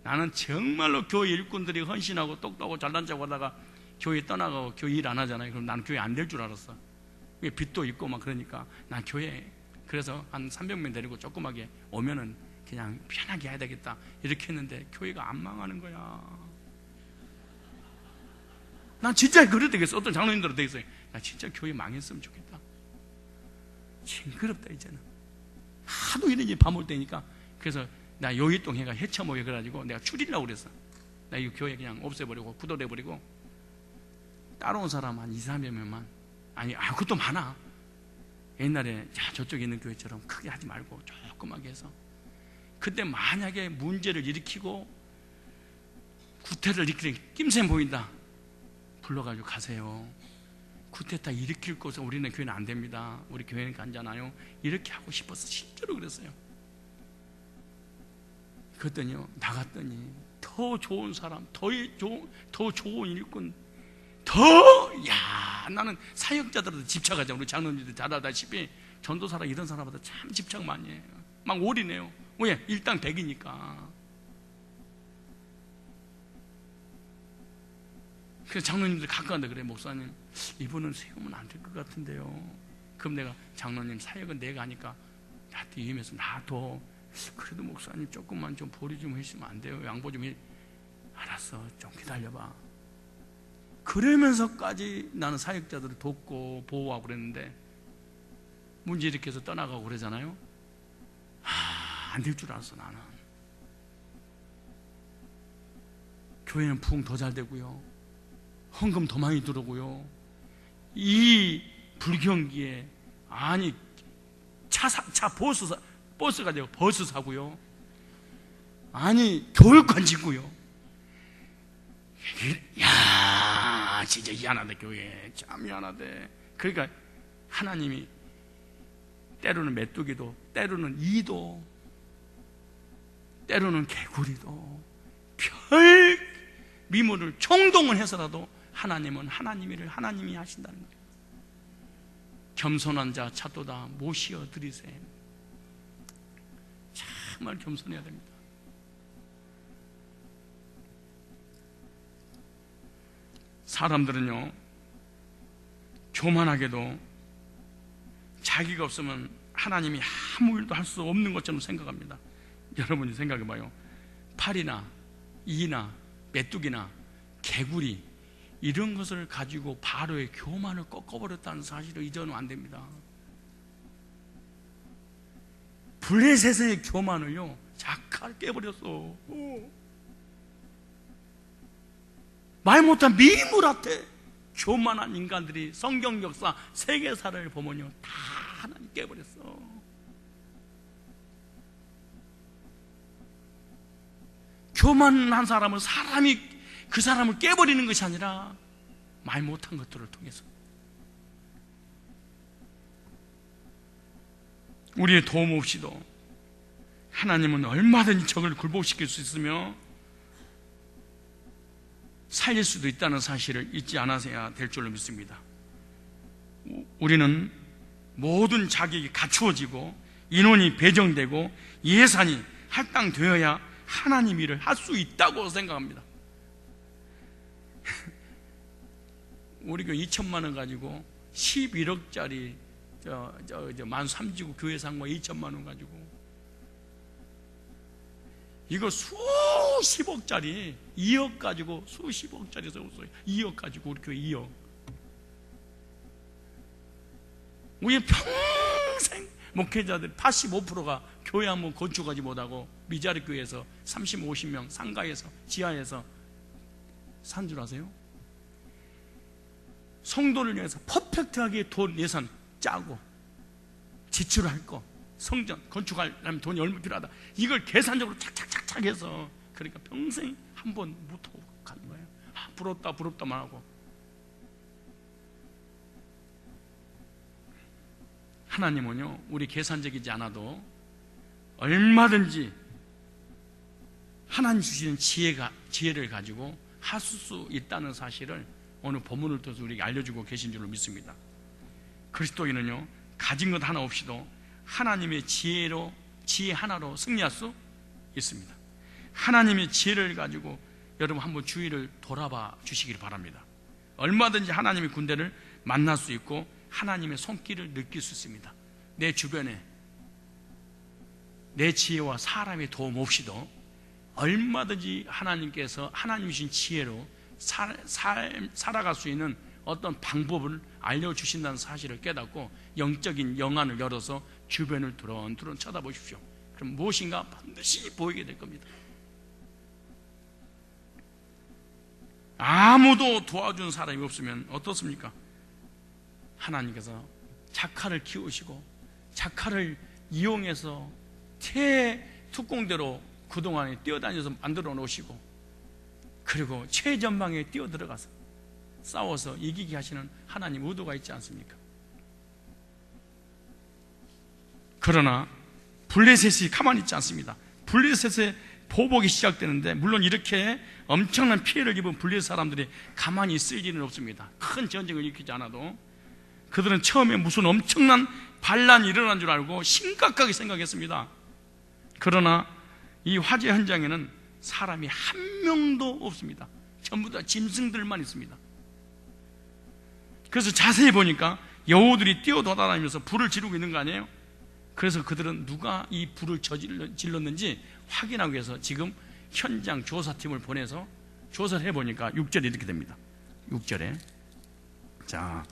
나는 정말로 교회 일꾼들이 헌신하고 똑똑하고 잘난 척 하다가 교회 떠나가고 교회 일 안 하잖아요. 그럼 나는 교회 안 될 줄 알았어. 빚도 있고 막 그러니까 난 교회, 그래서 한 300명 데리고 조그맣게 오면은 그냥 편하게 해야 되겠다 이렇게 했는데 교회가 안 망하는 거야. 난 진짜 그래도 되겠어. 어떤 장로님들은 되겠어요. 나 진짜 교회 망했으면 좋겠다. 징그럽다 이제는. 하도 이런 일이 밤올 때니까. 그래서 나 요일동 해가 해쳐모여 그래가지고 내가 줄이려고 그랬어. 나 이 교회 그냥 없애버리고 부도내버리고 따라온 사람 한 2, 300명만. 아니 그것도 많아. 옛날에 저쪽에 있는 교회처럼 크게 하지 말고 조그맣게 해서, 그때 만약에 문제를 일으키고 구태를 일으키는 낌새 보인다, 불러가지고 가세요. 구태타 일으킬 곳에 우리는 교회는 안 됩니다. 우리 교회는 간잖아요. 이렇게 하고 싶어서 실제로 그랬어요. 그랬더니요, 나갔더니 더 좋은 사람, 더 좋은 일꾼, 나는 사역자들한테 집착하자. 우리 장로님들 잘 알다시피 전도사랑 이런 사람보다 참 집착 많이 해요. 막 올인해요. 왜? 일당 100이니까. 그래서 장로님들 가까운데 그래, 목사님 이분은 세우면 안 될 것 같은데요. 그럼 내가 장로님 사역은 내가 하니까 나한테 위임해서 놔둬. 그래도 목사님 조금만 좀 보류 좀 해주시면 안 돼요? 양보 좀 해. 알았어, 좀 기다려봐. 그러면서까지 나는 사역자들을 돕고 보호하고 그랬는데 문제 일으켜서 떠나가고 그러잖아요. 안 될 줄 알았어 나는. 교회는 부흥 더 잘 되고요, 헌금 더 많이 들어오고요, 이 불경기에 아니 버스가 되고 버스 사고요, 아니 교육관 짓고요. 야, 진짜 희한하다. 교회 참 희한하대. 그러니까 하나님이 때로는 메뚜기도, 때로는 이도, 때로는 개구리도 별 미물을 총동원 해서라도 하나님은 하나님이를 하나님이 하신다는 거예요. 겸손한 자 찾도다 모시어 드리세. 정말 겸손해야 됩니다. 사람들은요, 교만하게도 자기가 없으면 하나님이 아무 일도 할 수 없는 것처럼 생각합니다. 여러분이 생각해봐요. 팔이나 이나 메뚜기나 개구리 이런 것을 가지고 바로의 교만을 꺾어버렸다는 사실을 잊어는 안 됩니다. 블레셋의 교만을요, 작가를 깨버렸어. 말 못한 미물한테 교만한 인간들이 성경 역사 세계사를 보면요, 다 하나님 깨버렸어. 교만한 사람은 사람이 그 사람을 깨버리는 것이 아니라 말 못한 것들을 통해서 우리의 도움 없이도 하나님은 얼마든지 적을 굴복시킬 수 있으며 살릴 수도 있다는 사실을 잊지 않아야 될 줄로 믿습니다. 우리는 모든 자격이 갖추어지고 인원이 배정되고 예산이 할당되어야 하나님 일을 할 수 있다고 생각합니다. 우리 교회 2천만 원 가지고 11억짜리 만 3지구 교회 상과 2천만 원 가지고 이거 수십억짜리 2억 가지고 수십억짜리 세웠어요. 2억 가지고 우리 교회 2억. 우리 평생 목회자들 85%가 교회 한번 건축하지 못하고 미자리 교회에서 30, 50명 상가에서 지하에서 산 줄 아세요? 성도를 위해서 퍼펙트하게 돈 예산 짜고 지출할 거, 성전 건축하려면 돈이 얼마 필요하다, 이걸 계산적으로 착착착착 해서 그러니까 평생 한 번 못하고 가는 거예요. 부럽다만 하고. 하나님은요, 우리 계산적이지 않아도 얼마든지 하나님 주시는 지혜를 가지고 하실 수 있다는 사실을 오늘 본문을 통해서 우리에게 알려주고 계신 줄로 믿습니다. 그리스도인은요, 가진 것 하나 없이도 하나님의 지혜 하나로 승리할 수 있습니다. 하나님의 지혜를 가지고 여러분 한번 주위를 돌아봐 주시길 바랍니다. 얼마든지 하나님의 군대를 만날 수 있고 하나님의 손길을 느낄 수 있습니다. 내 주변에 내 지혜와 사람의 도움 없이도 얼마든지 하나님께서 하나님 주신 지혜로 살아갈 수 있는 어떤 방법을 알려주신다는 사실을 깨닫고 영적인 영안을 열어서 주변을 두런두런 쳐다보십시오. 그럼 무엇인가 반드시 보이게 될 겁니다. 아무도 도와준 사람이 없으면 어떻습니까? 하나님께서 작화를 키우시고 작화를 이용해서 특공대로 그동안에 뛰어다녀서 만들어 놓으시고 그리고 최전방에 뛰어들어가서 싸워서 이기게 하시는 하나님 의도가 있지 않습니까? 그러나 블레셋이 가만히 있지 않습니다. 블레셋의 보복이 시작되는데 물론 이렇게 엄청난 피해를 입은 블레셋 사람들이 가만히 있을 일은 없습니다. 큰 전쟁을 일으키지 않아도 그들은 처음에 무슨 엄청난 반란이 일어난 줄 알고 심각하게 생각했습니다. 그러나 이 화재 현장에는 사람이 한 명도 없습니다. 전부 다 짐승들만 있습니다. 그래서 자세히 보니까 여우들이 뛰어돌아다니면서 불을 지르고 있는 거 아니에요? 그래서 그들은 누가 이 불을 질렀는지 확인하기 위해서 지금 현장 조사팀을 보내서 조사를 해보니까 6절에 이렇게 됩니다. 6절에 자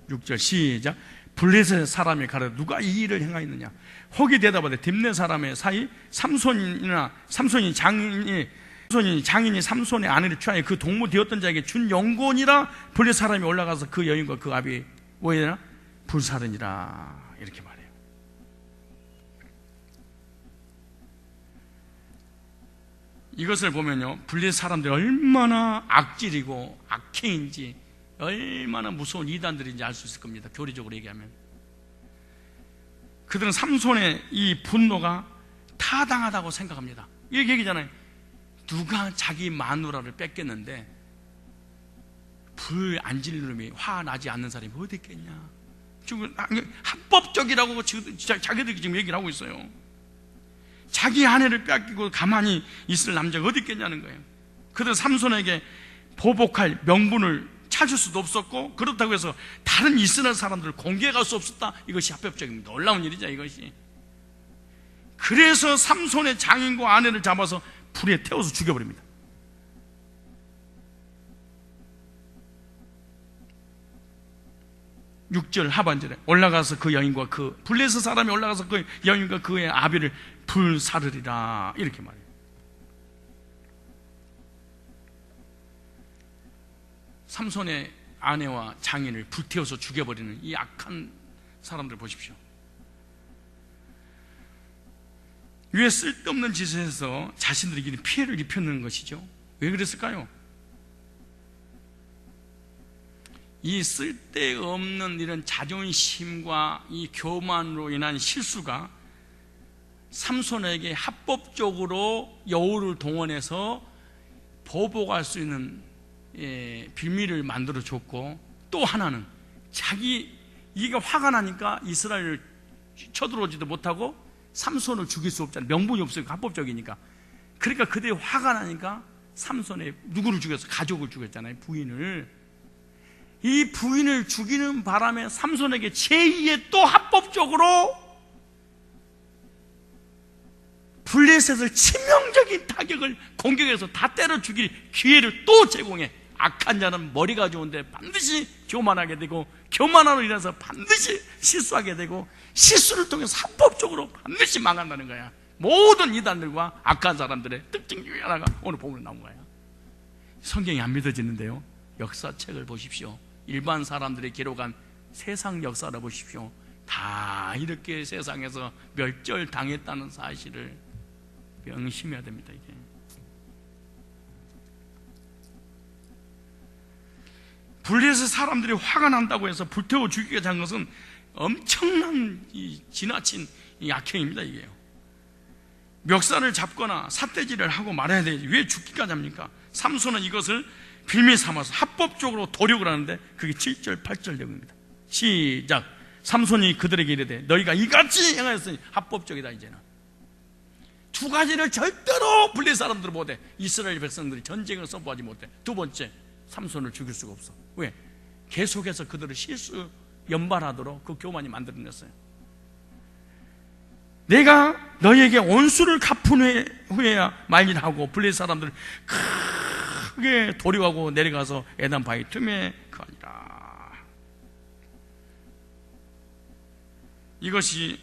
6절 시작. 블레셋 사람이 가르쳐 누가 이 일을 행하였느냐. 혹이 대답하되 딥네 사람의 사이 삼손이 장인이 장인이 삼손의 아내를 취하여 그 동무되었던 자에게 준 영곤이라 블레 사람이 올라가서 그 여인과 그 아비 뭐해야 되나? 불사르니라 이렇게 말해요. 이것을 보면요, 블레 사람들이 얼마나 악질이고 악행인지, 얼마나 무서운 이단들인지 알 수 있을 겁니다. 교리적으로 얘기하면 그들은 삼손의 이 분노가 타당하다고 생각합니다. 이 얘기잖아요. 누가 자기 마누라를 뺏겼는데 불 안 지르는 놈이 화나지 않는 사람이 어디 있겠냐. 지금 합법적이라고 자기들이 지금 얘기를 하고 있어요. 자기 아내를 뺏기고 가만히 있을 남자가 어디 있겠냐는 거예요. 그들 삼손에게 보복할 명분을 찾을 수도 없었고, 그렇다고 해서 다른 이스라엘 사람들을 공개할 수 없었다. 이것이 합법적입니다. 놀라운 일이죠, 이것이. 그래서 삼손의 장인과 아내를 잡아서 불에 태워서 죽여버립니다. 육 절 하반절에 올라가서 그 여인과 그 블레셋 사람이 올라가서 그 여인과 그의 아비를 불사르리라 이렇게 말해요. 삼손의 아내와 장인을 불태워서 죽여버리는 이 악한 사람들 보십시오. 왜 쓸데없는 짓을 해서 자신들에게 피해를 입혔는 것이죠? 왜 그랬을까요? 이 쓸데없는 이런 자존심과 이 교만으로 인한 실수가 삼손에게 합법적으로 여우를 동원해서 보복할 수 있는 빌미를 만들어 줬고, 또 하나는 이가 화가 나니까 이스라엘을 쳐들어오지도 못하고 삼손을 죽일 수 없잖아요. 명분이 없으니까, 합법적이니까. 그러니까 그들이 화가 나니까 삼손의 누구를 죽였어? 가족을 죽였잖아요. 부인을. 이 부인을 죽이는 바람에 삼손에게 제2의 또 합법적으로 블레셋을 치명적인 타격을 공격해서 다 때려 죽일 기회를 또 제공해. 악한 자는 머리가 좋은데 반드시 교만하게 되고, 교만함으로 인해서 반드시 실수하게 되고, 실수를 통해서 합법적으로 반드시 망한다는 거야. 모든 이단들과 악한 사람들의 특징 중에 하나가 오늘 본문에 나온 거야. 성경이 안 믿어지는데요, 역사책을 보십시오. 일반 사람들이 기록한 세상 역사를 보십시오. 다 이렇게 세상에서 멸절당했다는 사실을 명심해야 됩니다. 이게 블레셋 사람들이 화가 난다고 해서 불태워 죽이게 한 것은 엄청난 지나친 악행입니다. 이게요. 멱살을 잡거나 삿대질을 하고 말아야 되지, 왜 죽기까지 합니까? 삼손은 이것을 빌미 삼아서 합법적으로 도륙을 하는데, 그게 7절 8절 내용입니다. 시작. 삼손이 그들에게 이르되 너희가 이같이 행하였으니 합법적이다. 이제는 두 가지를 절대로 블레셋 사람들은 못해. 이스라엘 백성들이 전쟁을 선포하지 못해. 두 번째, 삼손을 죽일 수가 없어. 왜? 계속해서 그들을 실수 연발하도록 그 교만이 만들어냈어요. 내가 너희에게 원수를 갚은 후에야 말일하고 블레셋 사람들을 크게 도륙하고 내려가서 에단 바위 틈에 거하니라. 이것이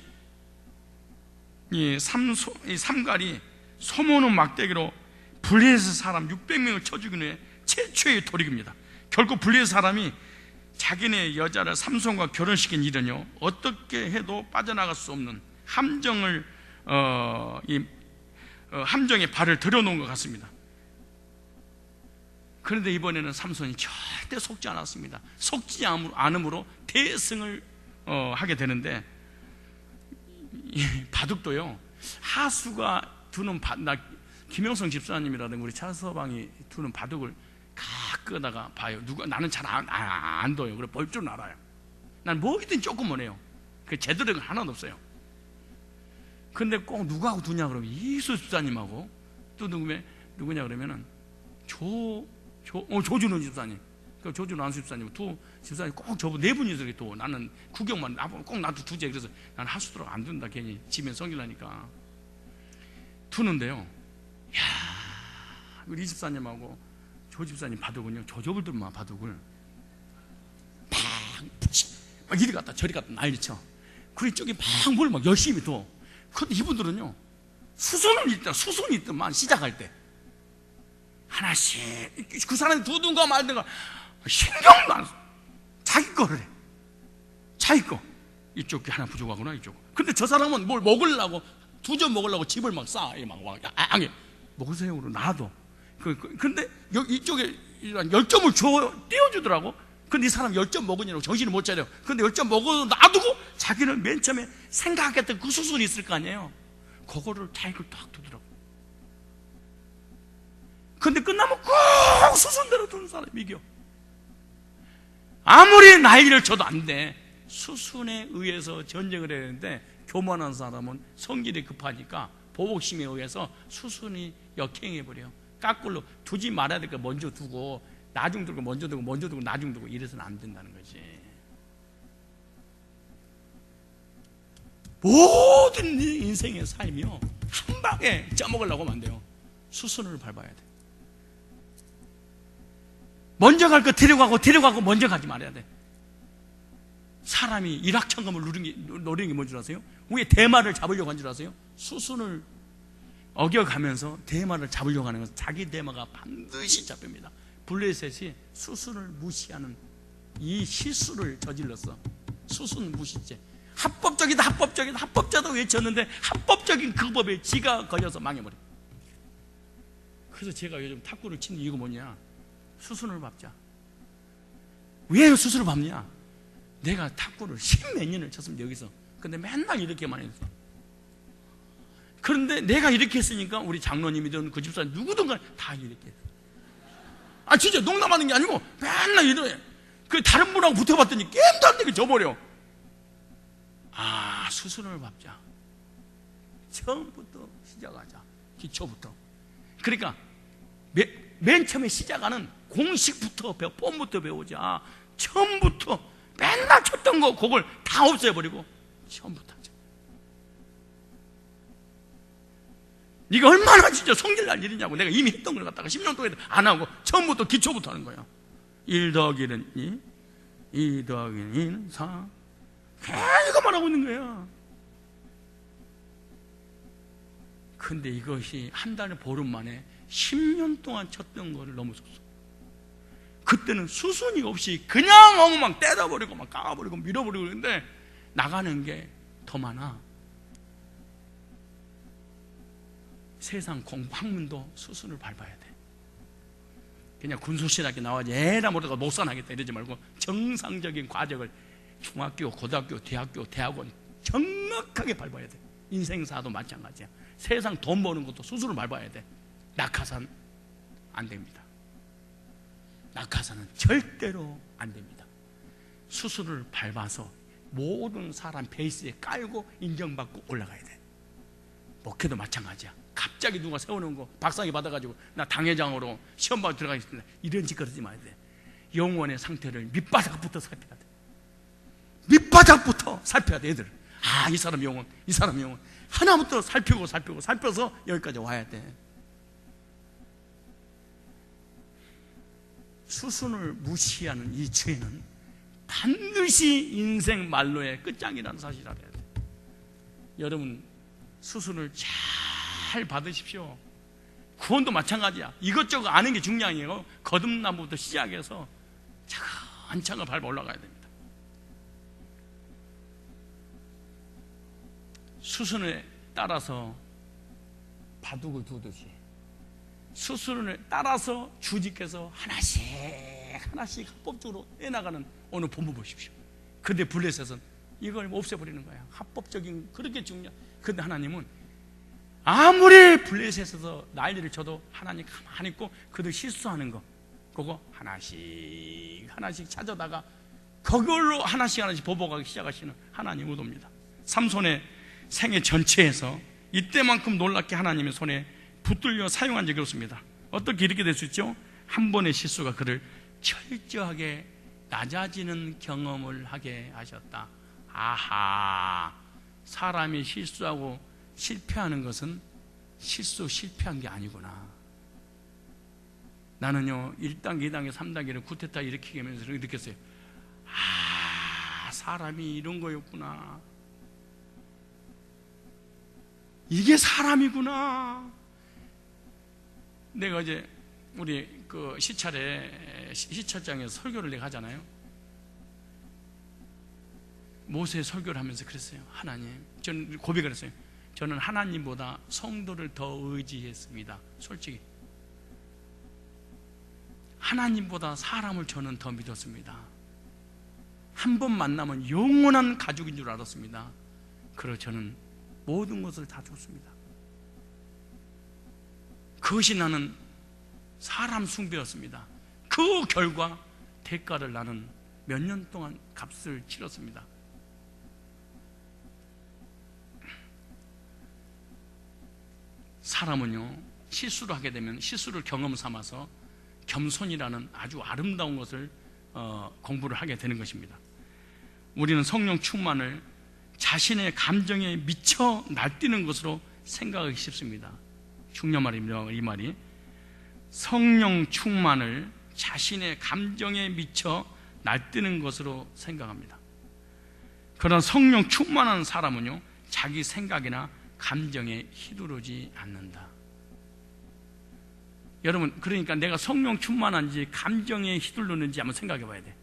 이 삼갈이 소모는 막대기로 블레셋 사람 600명을 쳐 죽인 후에 최초의 도륙입니다. 결국 블레셋 사람이 자기네 여자를 삼손과 결혼시킨 일은요, 어떻게 해도 빠져나갈 수 없는 함정에 발을 들여놓은 것 같습니다. 그런데 이번에는 삼손이 절대 속지 않았습니다. 속지 않음으로 대승을 하게 되는데, 바둑도요, 하수가 두는 김영성 집사님이라든가 우리 차서방이 두는 바둑을 가끔다가 봐요. 나는 잘 안 둬요. 그래 볼 줄 알아요. 난 뭐이든 조금만 해요. 그 제대로 하나도 없어요. 근데 꼭 누구하고 두냐 그러면 이수 집사님하고, 또 누구냐 그러면은 조준호 집사님, 조준호 안수 집사님, 두 집사님 꼭 저분 네 분이서 이렇게 둬. 나는 구경만, 꼭 나도 두재. 그래서 나는 하수도록 안 둔다. 괜히 집에 성질나니까 두는데요. 야, 우리 이 집사님하고 조 집사님 바둑은요, 조조불들만 바둑을 막 이리 갔다 저리 갔다 난리쳐. 그리고 저기 뭘 막 열심히 둬. 근데 이분들은요, 수순이 있더만 시작할 때 하나씩 그 사람이 두든가 말든가 신경도 안 써. 자기 거를 해. 자기 거. 이쪽 게 하나 부족하구나 이쪽. 근데 저 사람은 뭘 먹으려고 2점 먹으려고 집을 막 싸. 막 먹으세요. 그러고 놔둬. 근데 이쪽에 10점을 띄워주더라고. 근데 이 사람 10점 먹으냐고 정신을 못 차려. 근데 10점 먹어도 놔두고 자기는 맨 처음에 생각했던 그 수순이 있을 거 아니에요. 그거를 자기 걸 딱 두더라고. 근데 끝나면 꼭 수순대로 두는 사람이 이겨. 아무리 나이를 줘도 안 돼. 수순에 의해서 전쟁을 해야 되는데 교만한 사람은 성질이 급하니까 보복심에 의해서 수순이 역행해버려. 까꿀로 두지 말아야 되니까 먼저 두고 나중 두고 먼저 두고 먼저 두고 나중 두고 이래서는 안 된다는 거지. 모든 인생의 삶이요 한 방에 짜먹으려고 하면 안 돼요. 수순을 밟아야 돼. 먼저 갈 거 데려가고 먼저 가지 말아야 돼. 사람이 일확천금을 노리는 게 뭔지 아세요? 왜 대마를 잡으려고 한 줄 아세요? 수순을 어겨가면서 대마를 잡으려고 하는 것은 자기 대마가 반드시 잡힙니다. 블레셋이 수순을 무시하는 이 실수를 저질렀어. 수순 무시죄. 합법적이다 외쳤는데 합법적인 그 법에 지가 걸려서 망해버려. 그래서 제가 요즘 탁구를 치는 이유가 뭐냐? 수순을 밟자. 왜 수순을 밟냐? 내가 탁구를 10몇 년을 쳤습니다 여기서. 근데 맨날 이렇게만 했어. 그런데 내가 이렇게 했으니까 우리 장로님이든 그 집사님 누구든 간에 다 이렇게 했어. 진짜 농담하는 게 아니고 맨날 이래. 그 다른 분하고 붙어봤더니 게임도 안 되게 져버려. 수순을 밟자. 처음부터 시작하자. 기초부터. 그러니까 맨 처음에 시작하는 공식부터 폼부터 배우자. 처음부터 맨날 쳤던 거 그걸 다 없애버리고 처음부터 하자. 네가 얼마나 진짜 성질 날 일이냐고. 내가 이미 했던 걸 갖다가 10년 동안 안 하고 처음부터 기초부터 하는 거야. 1 더하기 1은 2, 2 더하기 2는 4. 이거만 하고 있는 거야. 근데 이것이 한 달에 보름 만에 10년 동안 쳤던 거를 넘어섰어. 그때는 수순이 없이 그냥 엉망 때려버리고 막 까버리고 밀어버리고 그러는데 나가는 게 더 많아. 세상 공부 학문도 수순을 밟아야 돼. 그냥 군수실학교 나와야지 에라 모르다가 목사하겠다 이러지 말고 정상적인 과정을 중학교, 고등학교, 대학교, 대학원 정확하게 밟아야 돼. 인생사도 마찬가지야. 세상 돈 버는 것도 수순을 밟아야 돼. 낙하산 안 됩니다. 낙하산은 절대로 안 됩니다. 수순을 밟아서 모든 사람 베이스에 깔고 인정받고 올라가야 돼. 목회도 마찬가지야. 갑자기 누가 세우는 거 박상이 받아가지고 나 당회장으로 시험받아 들어가겠습니다 이런 짓 그러지 말아야 돼. 영혼의 상태를 밑바닥부터 살펴야 돼. 밑바닥부터 살펴야 돼. 애들 이 사람 영혼, 이 사람 영혼 하나부터 살펴서 여기까지 와야 돼. 수순을 무시하는 이 죄는 반드시 인생 말로의 끝장이라는 사실을 알아야 돼. 여러분 수순을 잘 받으십시오. 구원도 마찬가지야. 이것저것 아는 게 중요한 게요. 거듭남부터 시작해서 차근차근 밟아 올라가야 됩니다. 수순에 따라서 바둑을 두듯이 수순을 따라서 주님께서 하나씩 합법적으로 해나가는 어느 본부 보십시오. 근데 블레셋은 이걸 없애버리는 거야. 합법적인 그렇게 중요한. 근데 하나님은 아무리 블레셋에서 난리를 쳐도 하나님 가만히 있고 그들 실수하는 거 그거 하나씩 찾아다가 그걸로 하나씩 보복하기 시작하시는 하나님 의도입니다. 삼손의 생애 전체에서 이때만큼 놀랍게 하나님의 손에 붙들려 사용한 적이 없습니다. 어떻게 이렇게 될 수 있죠? 한 번의 실수가 그를 철저하게 낮아지는 경험을 하게 하셨다. 사람이 실수하고 실패하는 것은 실패한 게 아니구나. 나는요 1단계, 2단계, 3단계를 구테타 일으키게 하면서 느꼈어요. 사람이 이런 거였구나. 이게 사람이구나. 내가 이제 우리 그 시찰장에서 설교를 내가 하잖아요. 모세 설교를 하면서 그랬어요. 하나님, 저는 고백을 했어요. 저는 하나님보다 성도를 더 의지했습니다. 솔직히 하나님보다 사람을 저는 더 믿었습니다. 한 번 만나면 영원한 가족인 줄 알았습니다. 그래서 저는 모든 것을 다 줬습니다. 그것이 나는 사람 숭배였습니다. 그 결과 대가를 나는 몇 년 동안 값을 치렀습니다. 사람은요, 실수를 하게 되면 실수를 경험 삼아서 겸손이라는 아주 아름다운 것을 공부를 하게 되는 것입니다. 우리는 성령 충만을 자신의 감정에 미쳐 날뛰는 것으로 생각하기 쉽습니다. 중요한 말입니다. 이 말이 성령 충만을 자신의 감정에 미쳐 날뛰는 것으로 생각합니다. 그러나 성령 충만한 사람은요, 자기 생각이나 감정에 휘두르지 않는다. 여러분, 그러니까 내가 성령 충만한지 감정에 휘둘르는지 한번 생각해 봐야 돼.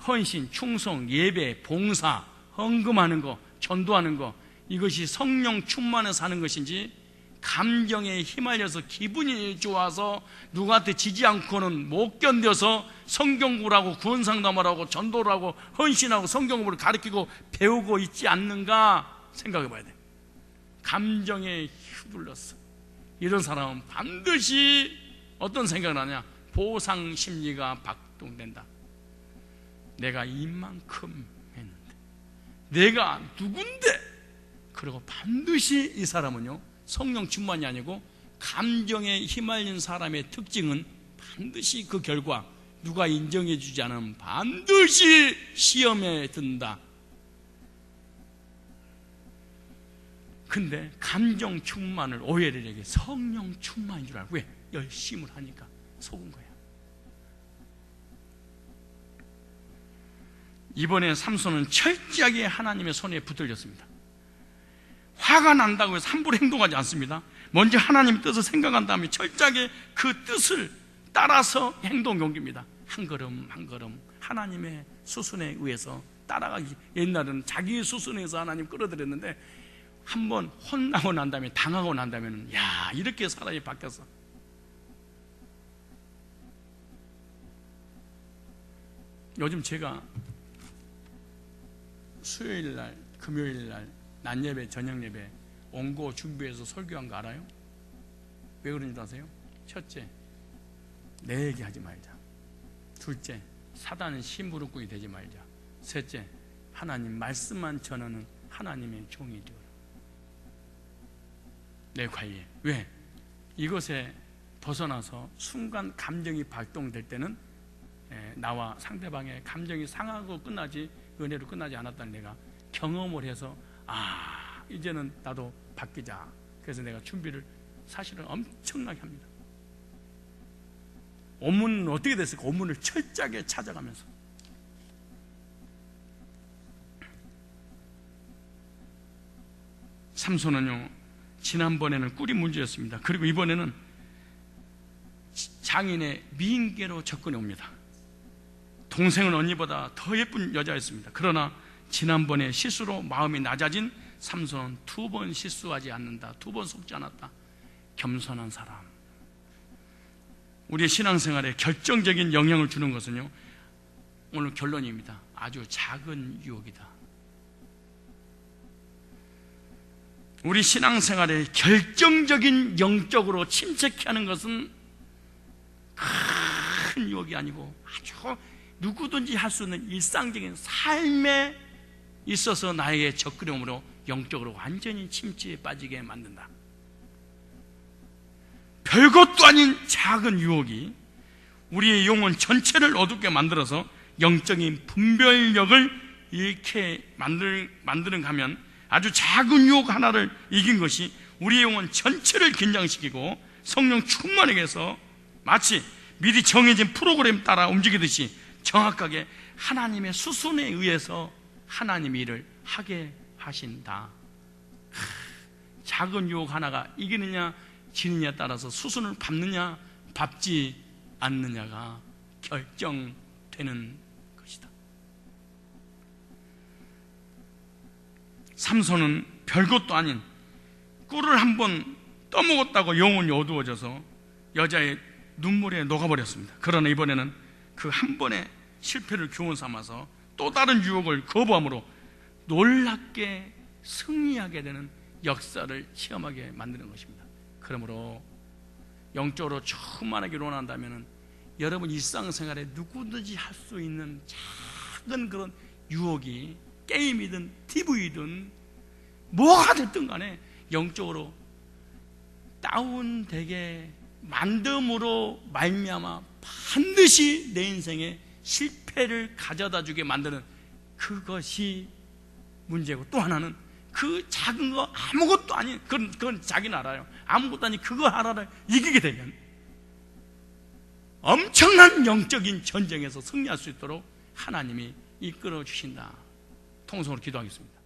헌신, 충성, 예배, 봉사, 헌금하는 거, 전도하는 거, 이것이 성령 충만해서 사는 것인지 감정에 휘말려서 기분이 좋아서 누구한테 지지 않고는 못 견뎌서 성경구를 하고 구원상담을 하고 전도를 하고 헌신하고 성경공부를 가르치고 배우고 있지 않는가 생각해 봐야 돼. 감정에 휘둘렀어. 이런 사람은 반드시 어떤 생각을 하냐? 보상 심리가 발동된다. 내가 이만큼 했는데, 내가 누군데? 그리고 반드시 이 사람은요, 성령 충만이 아니고 감정에 휘말린 사람의 특징은 반드시 그 결과 누가 인정해 주지 않으면 반드시 시험에 든다. 근데 감정 충만을 오해를 하게 성령 충만인 줄 알고, 왜? 열심을 하니까 속은 거야. 이번에 삼손은 철저하게 하나님의 손에 붙들렸습니다. 화가 난다고 해서 함부로 행동하지 않습니다. 먼저 하나님의 뜻을 생각한 다음에 철저하게 그 뜻을 따라서 행동 용기입니다. 한 걸음 한 걸음 하나님의 수순에 의해서 따라가기. 옛날에는 자기 수순에 의해서 하나님 끌어들였는데 한번 혼나고 난 다음에, 당하고 난 다음에는 야, 이렇게 사람이 바뀌었어. 요즘 제가 수요일날, 금요일날 낮예배, 저녁예배 원고 준비해서 설교한 거 알아요? 왜 그런지 아세요? 첫째, 내 얘기하지 말자. 둘째, 사단은 심부름꾼이 되지 말자. 셋째, 하나님 말씀만 전하는 하나님의 종이 되어라. 내 관리에. 왜? 이것에 벗어나서 순간 감정이 발동될 때는 나와 상대방의 감정이 상하고 끝나지, 은혜로 끝나지 않았다는 내가 경험을 해서, 아, 이제는 나도 바뀌자. 그래서 내가 준비를 사실은 엄청나게 합니다. 원문은 어떻게 됐을까? 원문을 철저하게 찾아가면서. 삼손은요, 지난번에는 꿀이 문제였습니다. 그리고 이번에는 장인의 미인계로 접근해 옵니다. 동생은 언니보다 더 예쁜 여자였습니다. 그러나 지난번에 실수로 마음이 낮아진 삼손은 두 번 실수하지 않는다. 두 번 속지 않았다. 겸손한 사람. 우리의 신앙생활에 결정적인 영향을 주는 것은요, 오늘 결론입니다. 아주 작은 유혹이다. 우리 신앙생활에 결정적인 영적으로 침체케 하는 것은 큰 유혹이 아니고 아주 누구든지 할 수 있는 일상적인 삶에 있어서 나에게 접근함으로 영적으로 완전히 침체에 빠지게 만든다. 별것도 아닌 작은 유혹이 우리의 영혼 전체를 어둡게 만들어서 영적인 분별력을 잃게 만드는 가면, 아주 작은 유혹 하나를 이긴 것이 우리의 영혼 전체를 긴장시키고 성령 충만하게 해서 마치 미리 정해진 프로그램 따라 움직이듯이 정확하게 하나님의 수순에 의해서 하나님의 일을 하게 하신다. 작은 유혹 하나가 이기느냐 지느냐에 따라서 수순을 밟느냐 밟지 않느냐가 결정되는 것이다. 삼손은 별것도 아닌 꿀을 한번 떠먹었다고 영혼이 어두워져서 여자의 눈물에 녹아버렸습니다. 그러나 이번에는 그 한 번의 실패를 교훈 삼아서 또 다른 유혹을 거부함으로 놀랍게 승리하게 되는 역사를 체험하게 만드는 것입니다. 그러므로 영적으로 충만하기를 원한다면 여러분 일상생활에 누구든지 할 수 있는 작은 그런 유혹이 게임이든 TV든 뭐가 됐든 간에 영적으로 다운되게 만듦으로 말미암아 반드시 내 인생에 실패를 가져다 주게 만드는 그것이 문제고, 또 하나는 그 작은 거 아무것도 아닌 그건 자기는 알아요. 아무것도 아닌 그거 하나를 이기게 되면 엄청난 영적인 전쟁에서 승리할 수 있도록 하나님이 이끌어 주신다. 통성으로 기도하겠습니다.